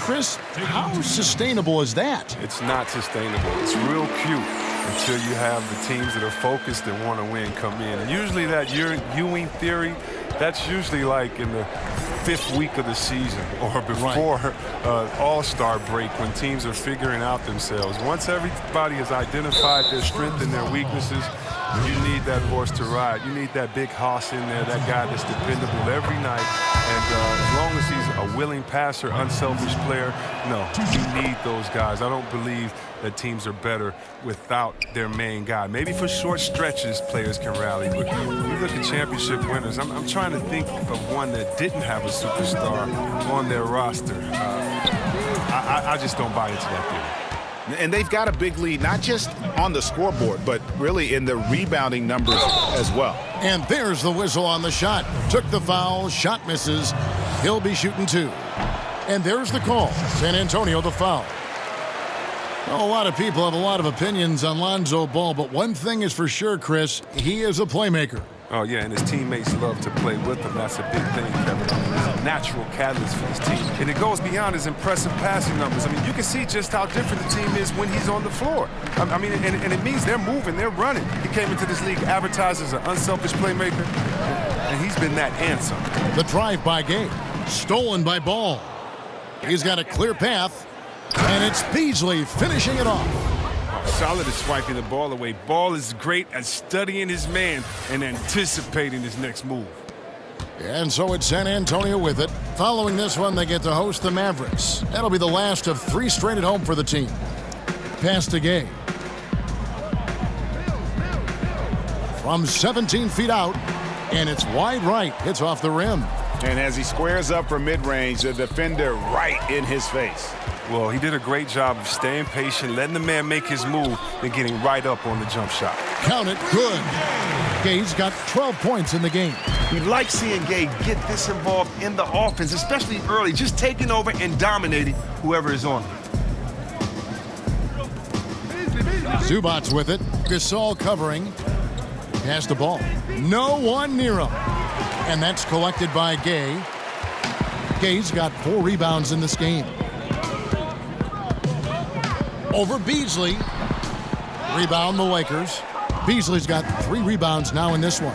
Chris, how sustainable is that? It's not sustainable. It's real cute until you have the teams that are focused and want to win come in. And usually that Ewing theory, that's usually like in the 5th week of the season or before All-Star break when teams are figuring out themselves. Once everybody has identified their strength and their weaknesses, you need that horse to ride. You need that big hoss in there, that guy that's dependable every night. And as long as he's a willing passer, unselfish player, no, you need those guys. I don't believe that teams are better without their main guy. Maybe for short stretches, players can rally. But you look at championship winners, I'm trying to think of one that didn't have a superstar on their roster. I just don't buy into that theory. And they've got a big lead, not just on the scoreboard, but really in the rebounding numbers as well. And there's the whistle on the shot. Took the foul, shot misses. He'll be shooting 2. And there's the call. San Antonio the foul. Well, a lot of people have a lot of opinions on Lonzo Ball, but one thing is for sure, Chris, he is a playmaker. Oh, yeah, and his teammates love to play with him. That's a big thing, Kevin. He's a natural catalyst for his team. And it goes beyond his impressive passing numbers. I mean, you can see just how different the team is when he's on the floor. I mean, and it means they're moving, they're running. He came into this league advertised as an unselfish playmaker, and he's been that answer. The drive by Gay, stolen by Ball. He's got a clear path, and it's Beasley finishing it off. Solid at swiping the ball away. Ball is great at studying his man and anticipating his next move. And so it's San Antonio with it. Following this one, they get to host the Mavericks. That'll be the last of 3 straight at home for the team. Pass to Gay. From 17 feet out, and it's wide right. It's off the rim. And as he squares up for mid-range, the defender right in his face. Well, he did a great job of staying patient, letting the man make his move, and getting right up on the jump shot. Count it, good. Gay's got 12 points in the game. We like seeing Gay get this involved in the offense, especially early, just taking over and dominating whoever is on him. Zubac's with it. Gasol covering. Pass the ball. No one near him. And that's collected by Gay. Gay's got 4 rebounds in this game. Over Beasley. Rebound the Lakers. Beasley's got 3 rebounds now in this one.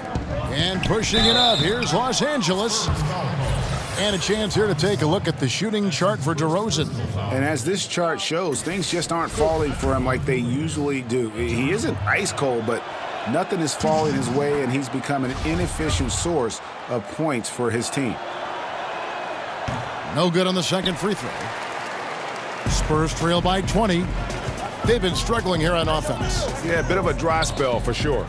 And pushing it up, here's Los Angeles. And a chance here to take a look at the shooting chart for DeRozan. And as this chart shows, things just aren't falling for him like they usually do. He isn't ice cold, but nothing is falling his way, and he's become an inefficient source of points for his team. No good on the second free throw. Spurs trail by 20. They've been struggling here on offense. Yeah, a bit of a dry spell for sure.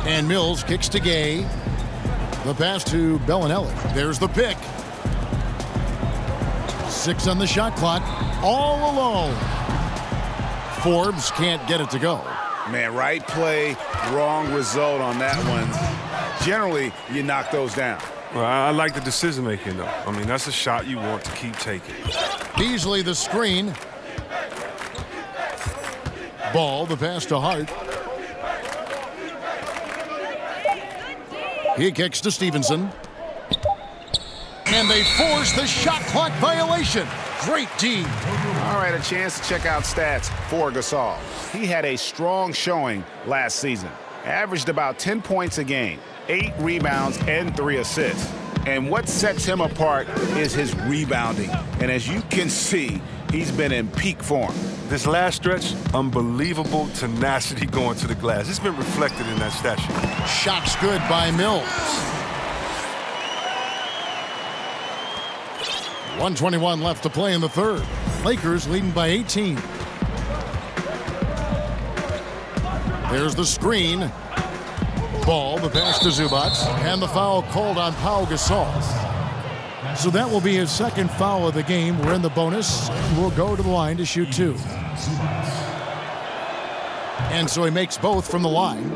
And Mills kicks to Gay. The pass to Bellinelli. There's the pick. 6 on the shot clock. All alone. Forbes can't get it to go. Man, right play, wrong result on that one. Generally, you knock those down. Well, I like the decision-making, though. I mean, that's a shot you want to keep taking. Beasley the screen. Ball, the pass to Hart. He kicks to Stevenson. And they force the shot clock violation. Great D. All right, a chance to check out stats for Gasol. He had a strong showing last season. Averaged about 10 points a game, 8 rebounds, and 3 assists. And what sets him apart is his rebounding. And as you can see, he's been in peak form. This last stretch, unbelievable tenacity going to the glass. It's been reflected in that stat sheet. Shots good by Mills. 1:21 left to play in the third. Lakers leading by 18. There's the screen. Ball, the pass to Zubac, and the foul called on Pau Gasol. So that will be his second foul of the game. We're in the bonus, and we'll go to the line to shoot 2. And so he makes both from the line.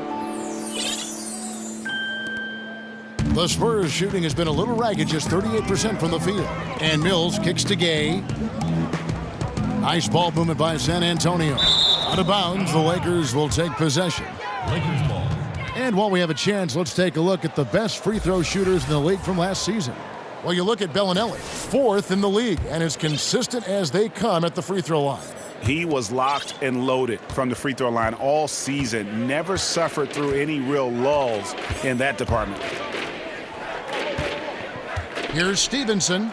The Spurs shooting has been a little ragged, just 38% from the field. And Mills kicks to Gay. Nice ball movement by San Antonio. Out of bounds, the Lakers will take possession. Lakers ball. And while we have a chance, let's take a look at the best free throw shooters in the league from last season. Well, you look at Bellinelli, 4th in the league, and as consistent as they come at the free throw line. He was locked and loaded from the free throw line all season. Never suffered through any real lulls in that department. Here's Stevenson,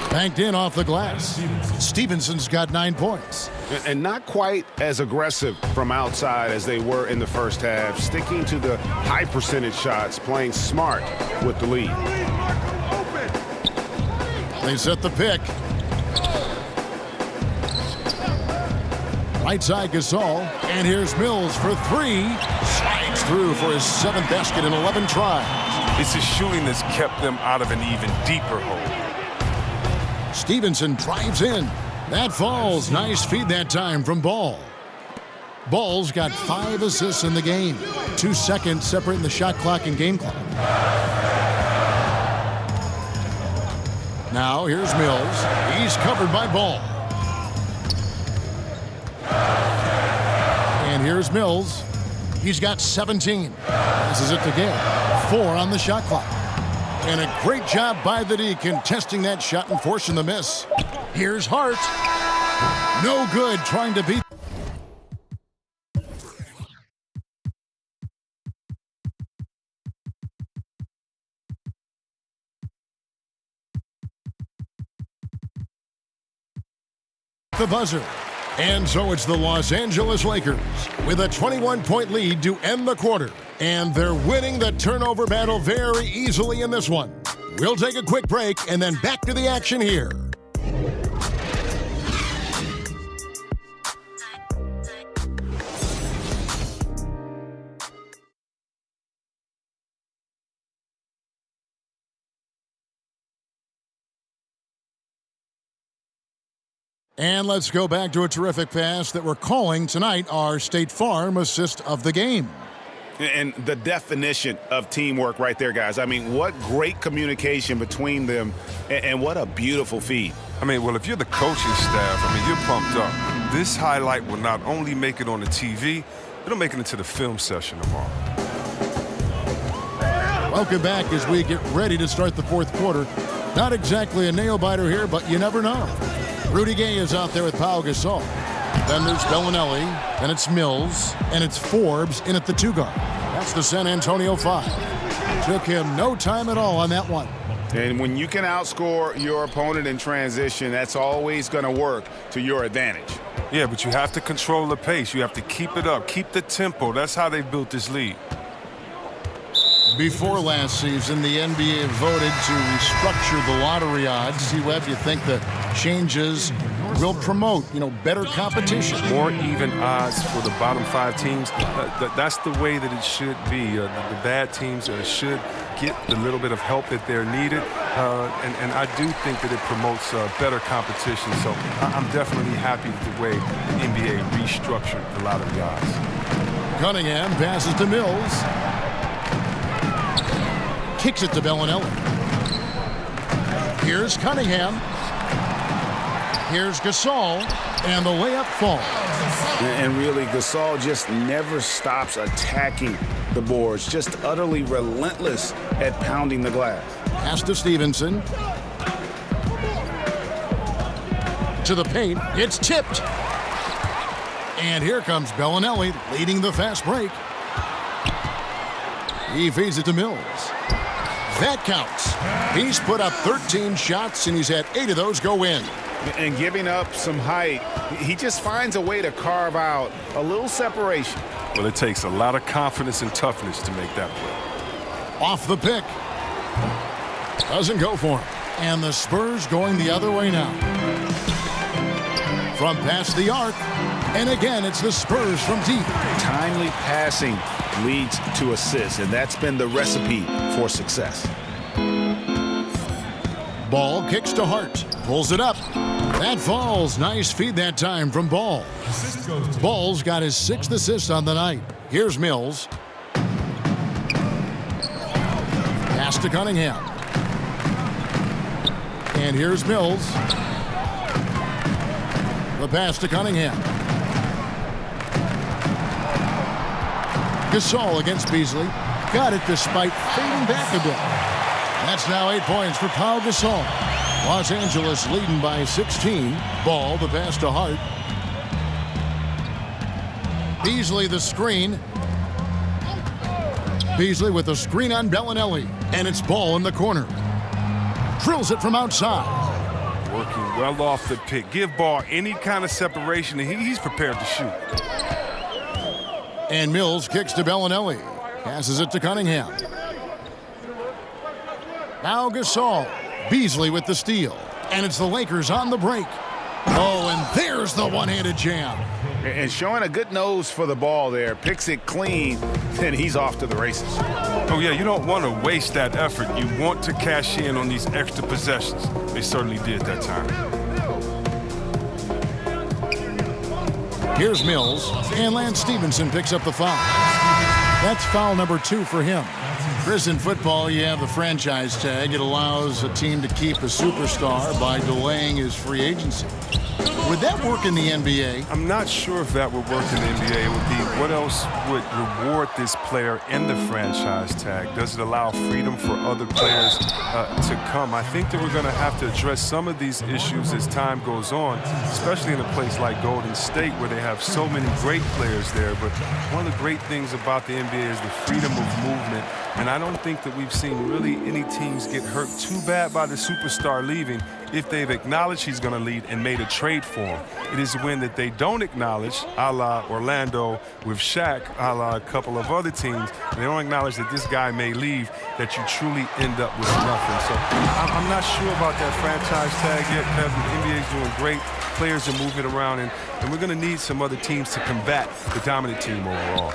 banked in off the glass. Stevenson's got 9 points. And not quite as aggressive from outside as they were in the first half, sticking to the high percentage shots, playing smart with the lead. They set the pick. Right side Gasol, and here's Mills for 3. Slides through for his 7th basket in 11 tries. It's his shooting that's kept them out of an even deeper hole. Stevenson drives in. That falls. Nice feed that time from Ball. Ball's got 5 assists in the game. 2 seconds separating the shot clock and game clock. Now here's Mills. He's covered by Ball. And here's Mills. He's got 17. This is it to get. 4 on the shot clock. And a great job by the D contesting that shot and forcing the miss. Here's Hart. No good trying to beat. The buzzer. And so it's the Los Angeles Lakers with a 21-point lead to end the quarter. And they're winning the turnover battle very easily in this one. We'll take a quick break and then back to the action here. And let's go back to a terrific pass that we're calling tonight our State Farm assist of the game. And the definition of teamwork right there, guys. I mean, what great communication between them, and what a beautiful feed. I mean, well, if you're the coaching staff, I mean, you're pumped up. This highlight will not only make it on the TV, it'll make it into the film session tomorrow. Welcome back as we get ready to start the fourth quarter. Not exactly a nail-biter here, but you never know. Rudy Gay is out there with Pau Gasol. Then there's Bellinelli, then it's Mills, and it's Forbes in at the 2 guard. That's the San Antonio 5. Took him no time at all on that one. And when you can outscore your opponent in transition, that's always going to work to your advantage. Yeah, but you have to control the pace. You have to keep it up, keep the tempo. That's how they built this lead. Before last season, the NBA voted to restructure the lottery odds. See, Webb, you think the changes will promote, better competition? More even odds for the bottom 5 teams. That's the way that it should be. The bad teams should get the little bit of help that they're needed. And I do think that it promotes better competition. So I'm definitely happy with the way the NBA restructured the lottery odds. Cunningham passes to Mills. Kicks it to Bellinelli. Here's Cunningham. Here's Gasol, and the layup falls. And really, Gasol just never stops attacking the boards, just utterly relentless at pounding the glass. Pass to Stevenson. To the paint, it's tipped. And here comes Bellinelli leading the fast break. He feeds it to Mills. That counts. He's put up 13 shots, and he's had 8 of those go in. And giving up some height, he just finds a way to carve out a little separation. Well, it takes a lot of confidence and toughness to make that play. Off the pick. Doesn't go for him. And the Spurs going the other way now. From past the arc. And again, it's the Spurs from deep. Timely passing leads to assists, and that's been the recipe for success. Ball kicks to Hart. Pulls it up. That falls. Nice feed that time from Ball. Ball's got his 6th assist on the night. Here's Mills. Pass to Cunningham. And here's Mills. The pass to Cunningham. Gasol against Beasley. Got it despite fading back a bit. That's now 8 points for Pau Gasol. Los Angeles leading by 16. Ball, the pass to Hart. Beasley the screen. Beasley with the screen on Bellinelli. And it's Ball in the corner. Drills it from outside. Working well off the pick. Give Ball any kind of separation, and he's prepared to shoot. And Mills kicks to Bellinelli. Passes it to Cunningham. Now Gasol. Beasley with the steal. And it's the Lakers on the break. Oh, and there's the one-handed jam. And showing a good nose for the ball there. Picks it clean, then he's off to the races. Oh, yeah, you don't want to waste that effort. You want to cash in on these extra possessions. They certainly did that time. Here's Mills, and Lance Stevenson picks up the foul. That's foul number 2 for him. Chris, in football, you have the franchise tag. It allows a team to keep a superstar by delaying his free agency. Would that work in the NBA? I'm not sure if that would work in the NBA. It would be what else would reward this player in the franchise tag? Does it allow freedom for other players to come? I think that we're going to have to address some of these issues as time goes on, especially in a place like Golden State where they have so many great players there. But one of the great things about the NBA is the freedom of movement. And I don't think that we've seen really any teams get hurt too bad by the superstar leaving if they've acknowledged he's going to lead and made a trade for him. It is when that they don't acknowledge, a la Orlando with Shaq, a la a couple of other teams, and they don't acknowledge that this guy may leave, that you truly end up with nothing. So I'm not sure about that franchise tag yet, Kevin. The NBA is doing great. Players are moving around, and we're going to need some other teams to combat the dominant team overall.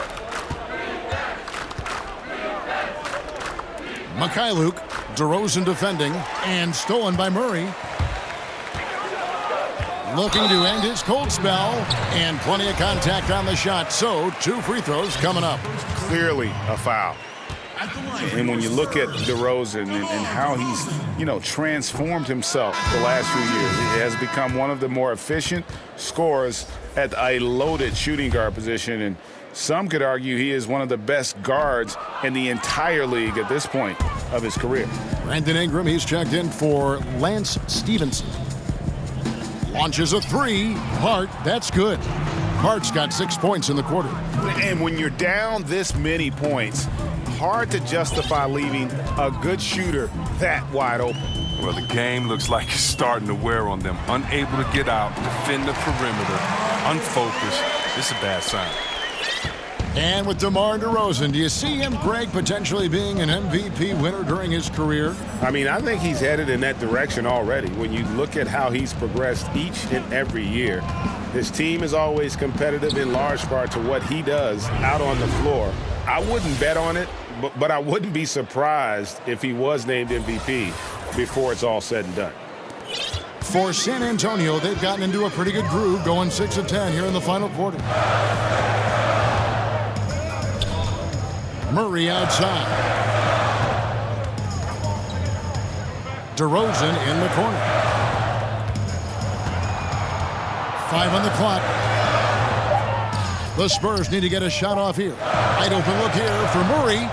Mikhailuk, DeRozan defending, and stolen by Murray. Looking to end his cold spell, and plenty of contact on the shot, so 2 free throws coming up. Clearly a foul. And when you look at DeRozan and how he's, transformed himself the last few years, he has become one of the more efficient scorers at a loaded shooting guard position. And some could argue he is one of the best guards in the entire league at this point of his career. Brandon Ingram, he's checked in for Lance Stevenson. Launches a 3. Hart, that's good. Hart's got 6 points in the quarter. And when you're down this many points, hard to justify leaving a good shooter that wide open. Well, the game looks like it's starting to wear on them. Unable to get out, defend the perimeter, unfocused. This is a bad sign. And with DeMar DeRozan, do you see him, Greg, potentially being an MVP winner during his career? I mean, I think he's headed in that direction already. When you look at how he's progressed each and every year, his team is always competitive in large part to what he does out on the floor. I wouldn't bet on it, but I wouldn't be surprised if he was named MVP before it's all said and done. For San Antonio, they've gotten into a pretty good groove, going 6 of 10 here in the final quarter. Murray outside. DeRozan in the corner. 5 on the clock. The Spurs need to get a shot off here. Wide open look here for Murray.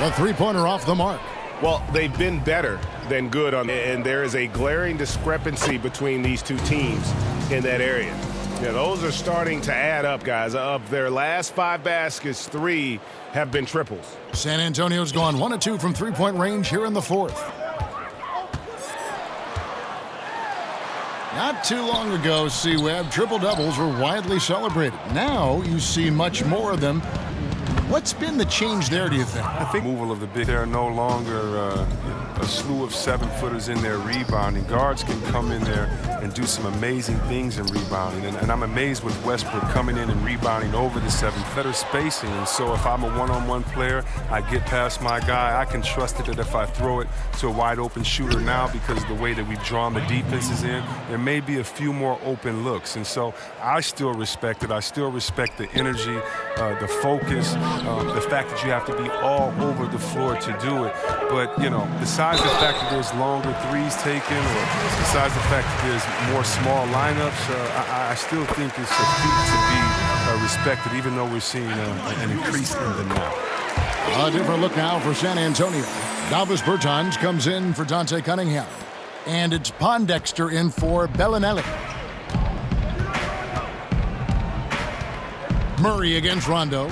The three-pointer off the mark. Well, they've been better than good on, and there is a glaring discrepancy between these two teams in that area. Yeah, those are starting to add up, guys. Of their last 5 baskets, 3 have been triples. San Antonio's gone 1 of 2 from three-point range here in the fourth. Not too long ago, C-Web, triple-doubles were widely celebrated. Now you see much more of them. What's been the change there, do you think? I think removal of the big, they're no longer a slew of 7-footers in there rebounding. Guards can come in there and do some amazing things in rebounding. And I'm amazed with Westbrook coming in and rebounding over the 7. Better spacing. And so if I'm a one-on-one player, I get past my guy. I can trust it that if I throw it to a wide-open shooter now, because of the way that we've drawn the defenses in, there may be a few more open looks. And so I still respect it. I still respect the energy, the focus, the fact that you have to be all over the floor to do it. But, besides the fact that there's longer threes taken, or besides the fact that there's more small lineups, I still think it's a feat to be respected, even though we're seeing an increase in them now. A different look now for San Antonio. Davis Bertans comes in for Dante Cunningham. And it's Pondexter in for Bellinelli. Murray against Rondo.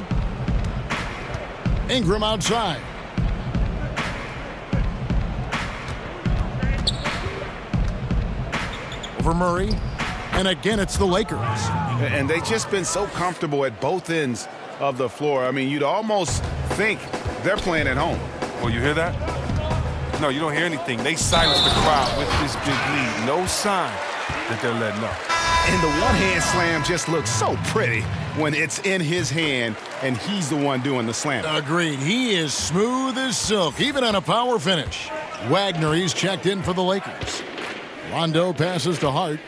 Ingram outside. Over Murray. And again, it's the Lakers. And they've just been so comfortable at both ends of the floor. I mean, you'd almost think they're playing at home. Well, you hear that? No, you don't hear anything. They silence the crowd with this big lead. No sign that they're letting up. And the one-hand slam just looks so pretty when it's in his hand and he's the one doing the slam. Agreed. He is smooth as silk, even on a power finish. Wagner, he's checked in for the Lakers. Rondo passes to Hart.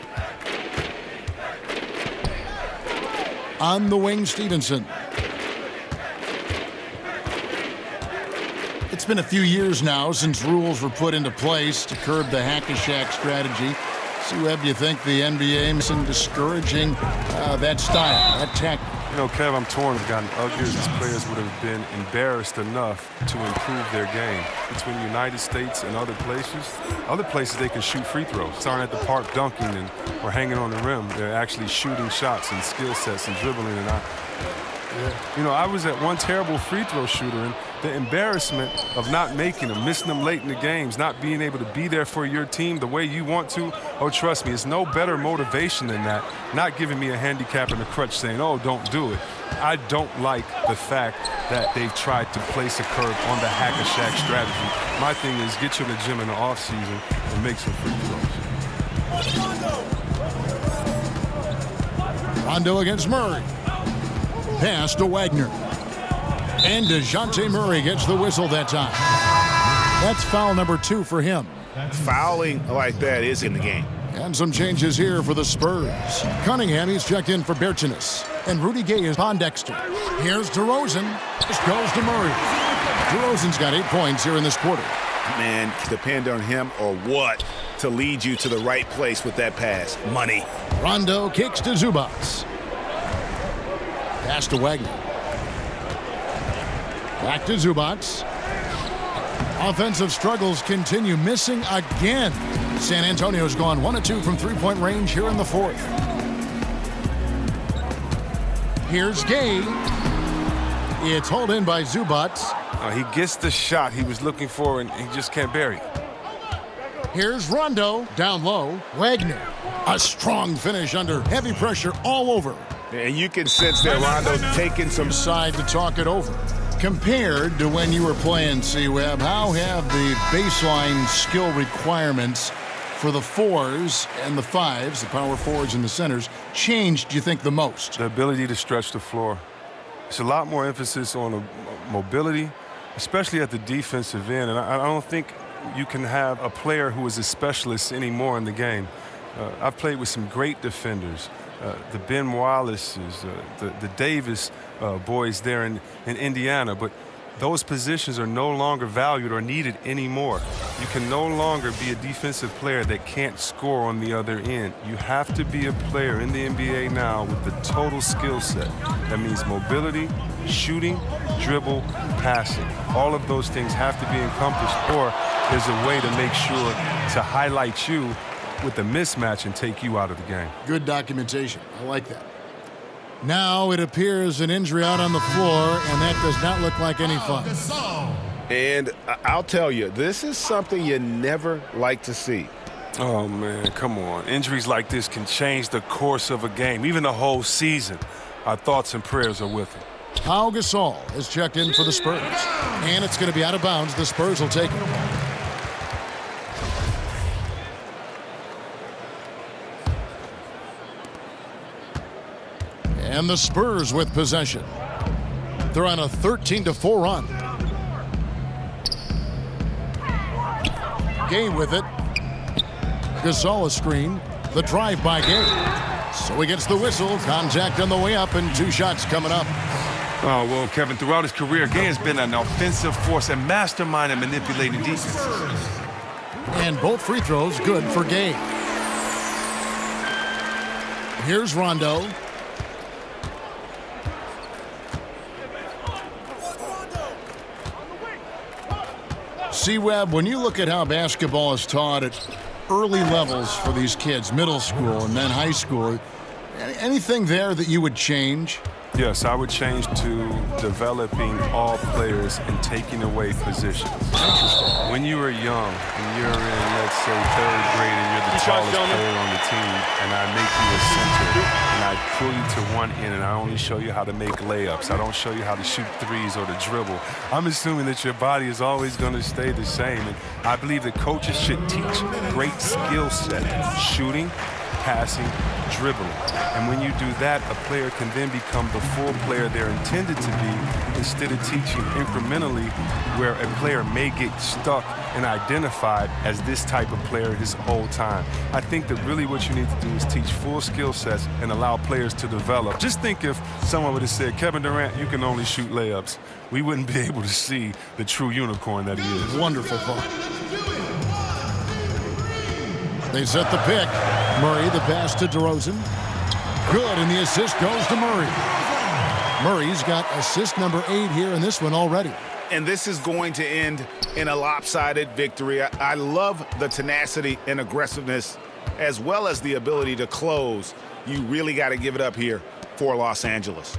On the wing, Stevenson. It's been a few years now since rules were put into place to curb the hack-a-shack strategy. C-Web, do you think the NBA is discouraging that style, that tactic? Kev, I'm torn. It's gotten uglier. These players would have been embarrassed enough to improve their game. Between the United States and other places they can shoot free throws. They aren't at the park dunking or hanging on the rim. They're actually shooting shots and skill sets and dribbling. And You know, I was at one terrible free throw shooter, and the embarrassment of not making them, missing them late in the games, not being able to be there for your team the way you want to, oh, trust me, it's no better motivation than that. Not giving me a handicap and a crutch saying, oh, don't do it. I don't like the fact that they've tried to place a curve on the hack-a-shack strategy. My thing is get you in the gym in the offseason and make some free throws. Rondo against Murray. Pass to Wagner. And DeJounte Murray gets the whistle that time. That's foul number 2 for him. Fouling like that is in the game. And some changes here for the Spurs. Cunningham, he's checked in for Bertinus. And Rudy Gay is on Dexter. Here's DeRozan. This goes to Murray. DeRozan's got 8 points here in this quarter. Man, depend on him or what to lead you to the right place with that pass. Money. Rondo kicks to Zubac. Pass to Wagner. Back to Zubac. Offensive struggles continue, missing again. San Antonio's gone 1 of 2 from three-point range here in the fourth. Here's Gay. It's hauled in by Zubac. He gets the shot he was looking for, and he just can't bury it. Here's Rondo, down low. Wagner, a strong finish under heavy pressure all over. And you can sense that Rondo taking some side to talk it over. Compared to when you were playing, C-Web, how have the baseline skill requirements for the 4s and the 5s, the power forwards and the centers, changed, do you think, the most? The ability to stretch the floor. It's a lot more emphasis on the mobility, especially at the defensive end. And I don't think you can have a player who is a specialist anymore in the game. I've played with some great defenders. The Ben Wallaces, the Davis boys there in Indiana, but those positions are no longer valued or needed anymore. You can no longer be a defensive player that can't score on the other end. You have to be a player in the NBA now with the total skill set. That means mobility, shooting, dribble, passing. All of those things have to be encompassed, or there's a way to make sure to highlight you with the mismatch and take you out of the game. Good documentation. I like that. Now it appears an injury out on the floor, and that does not look like any fun. And I'll tell you, this is something you never like to see. Oh, man, come on. Injuries like this can change the course of a game, even the whole season. Our thoughts and prayers are with him. Pau Gasol has checked in for the Spurs, and it's going to be out of bounds. The Spurs will take it. And the Spurs with possession. They're on a 13-4 run. Gay with it. Gasol a screen. The drive by Gay. So he gets the whistle. Contact on the way up, and 2 shots coming up. Oh, well, Kevin, throughout his career, Gay has been an offensive force and mastermind in manipulating defenses. And both free throws good for Gay. Here's Rondo. C-Web, when you look at how basketball is taught at early levels for these kids, middle school and then high school, anything there that you would change? Yes, I would change to developing all players and taking away positions. Interesting. When you were young and you're in, let's say, 3rd grade and you're the tallest player on the team, and I make you a center, and I pull you to one end, and I only show you how to make layups. I don't show you how to shoot threes or to dribble. I'm assuming that your body is always going to stay the same, and I believe that coaches should teach great skill set, shooting, passing, dribbling. And when you do that, a player can then become the full player they're intended to be, instead of teaching incrementally where a player may get stuck and identified as this type of player his whole time. I think that really what you need to do is teach full skill sets and allow players to develop. Just think if someone would have said, Kevin Durant, you can only shoot layups. We wouldn't be able to see the true unicorn that he is. Wonderful thought. They set the pick. Murray, the pass to DeRozan. Good, and the assist goes to Murray. Murray's got assist number 8 here in this one already. And this is going to end in a lopsided victory. I love the tenacity and aggressiveness, as well as the ability to close. You really got to give it up here for Los Angeles.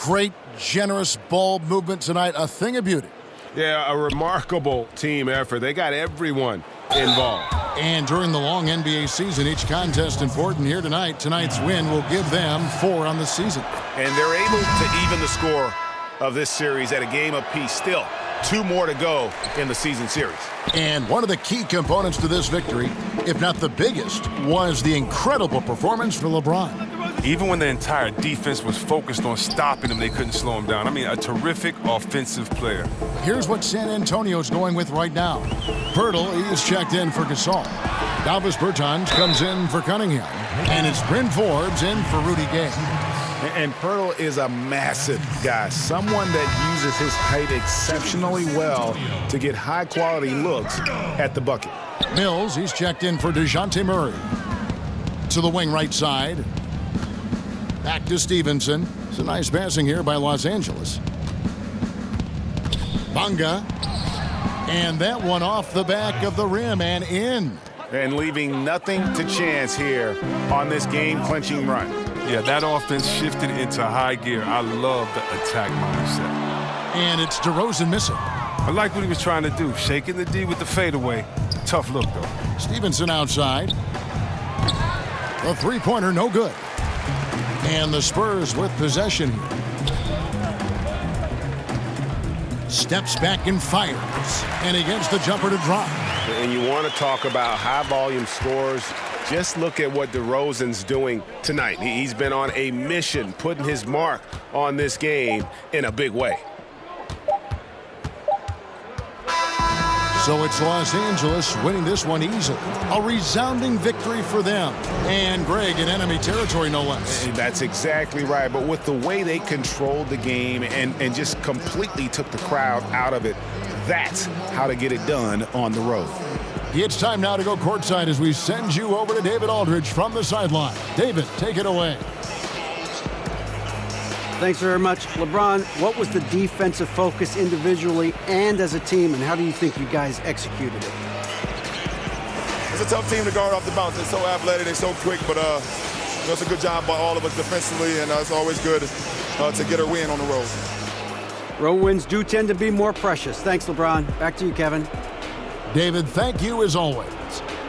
Great, generous ball movement tonight. A thing of beauty. Yeah, a remarkable team effort. They got everyone involved. And during the long NBA season, each contest important. Here tonight. Tonight's win will give them 4 on the season. And they're able to even the score of this series at a game apiece. Still, 2 more to go in the season series. And one of the key components to this victory, if not the biggest, was the incredible performance for LeBron. Even when the entire defense was focused on stopping him, they couldn't slow him down. I mean, a terrific offensive player. Here's what San Antonio's going with right now. Pirtle, he is checked in for Gasol. Davis Bertans comes in for Cunningham. And it's Bryn Forbes in for Rudy Gay. And Pirtle is a massive guy, someone that uses his height exceptionally well to get high-quality looks at the bucket. Mills, he's checked in for DeJounte Murray. To the wing right side. Back to Stevenson. It's a nice passing here by Los Angeles. Bunga. And that one off the back of the rim and in. And leaving nothing to chance here on this game-clinching run. Yeah, that offense shifted into high gear. I love the attack mindset. And it's DeRozan missing. I like what he was trying to do, shaking the D with the fadeaway. Tough look, though. Stevenson outside. A three-pointer, no good. And the Spurs with possession here. Steps back and fires. And he gets the jumper to drop. And you want to talk about high-volume scores. Just look at what DeRozan's doing tonight. He's been on a mission, putting his mark on this game in a big way. So it's Los Angeles winning this one easily. A resounding victory for them. And Greg in enemy territory, no less. That's exactly right. But with the way they controlled the game and just completely took the crowd out of it, that's how to get it done on the road. It's time now to go courtside as we send you over to David Aldridge from the sideline. David, take it away. Thanks very much. LeBron, what was the defensive focus individually and as a team, and how do you think you guys executed it? It's a tough team to guard off the bounce. They're so athletic, they're so quick, but it's a good job by all of us defensively, and it's always good to get a win on the road. Road wins do tend to be more precious. Thanks, LeBron. Back to you, Kevin. David, thank you as always.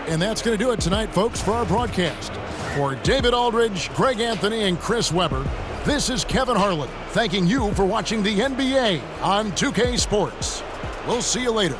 And that's going to do it tonight, folks, for our broadcast. For David Aldridge, Greg Anthony, and Chris Webber, this is Kevin Harlan thanking you for watching the NBA on 2K Sports. We'll see you later.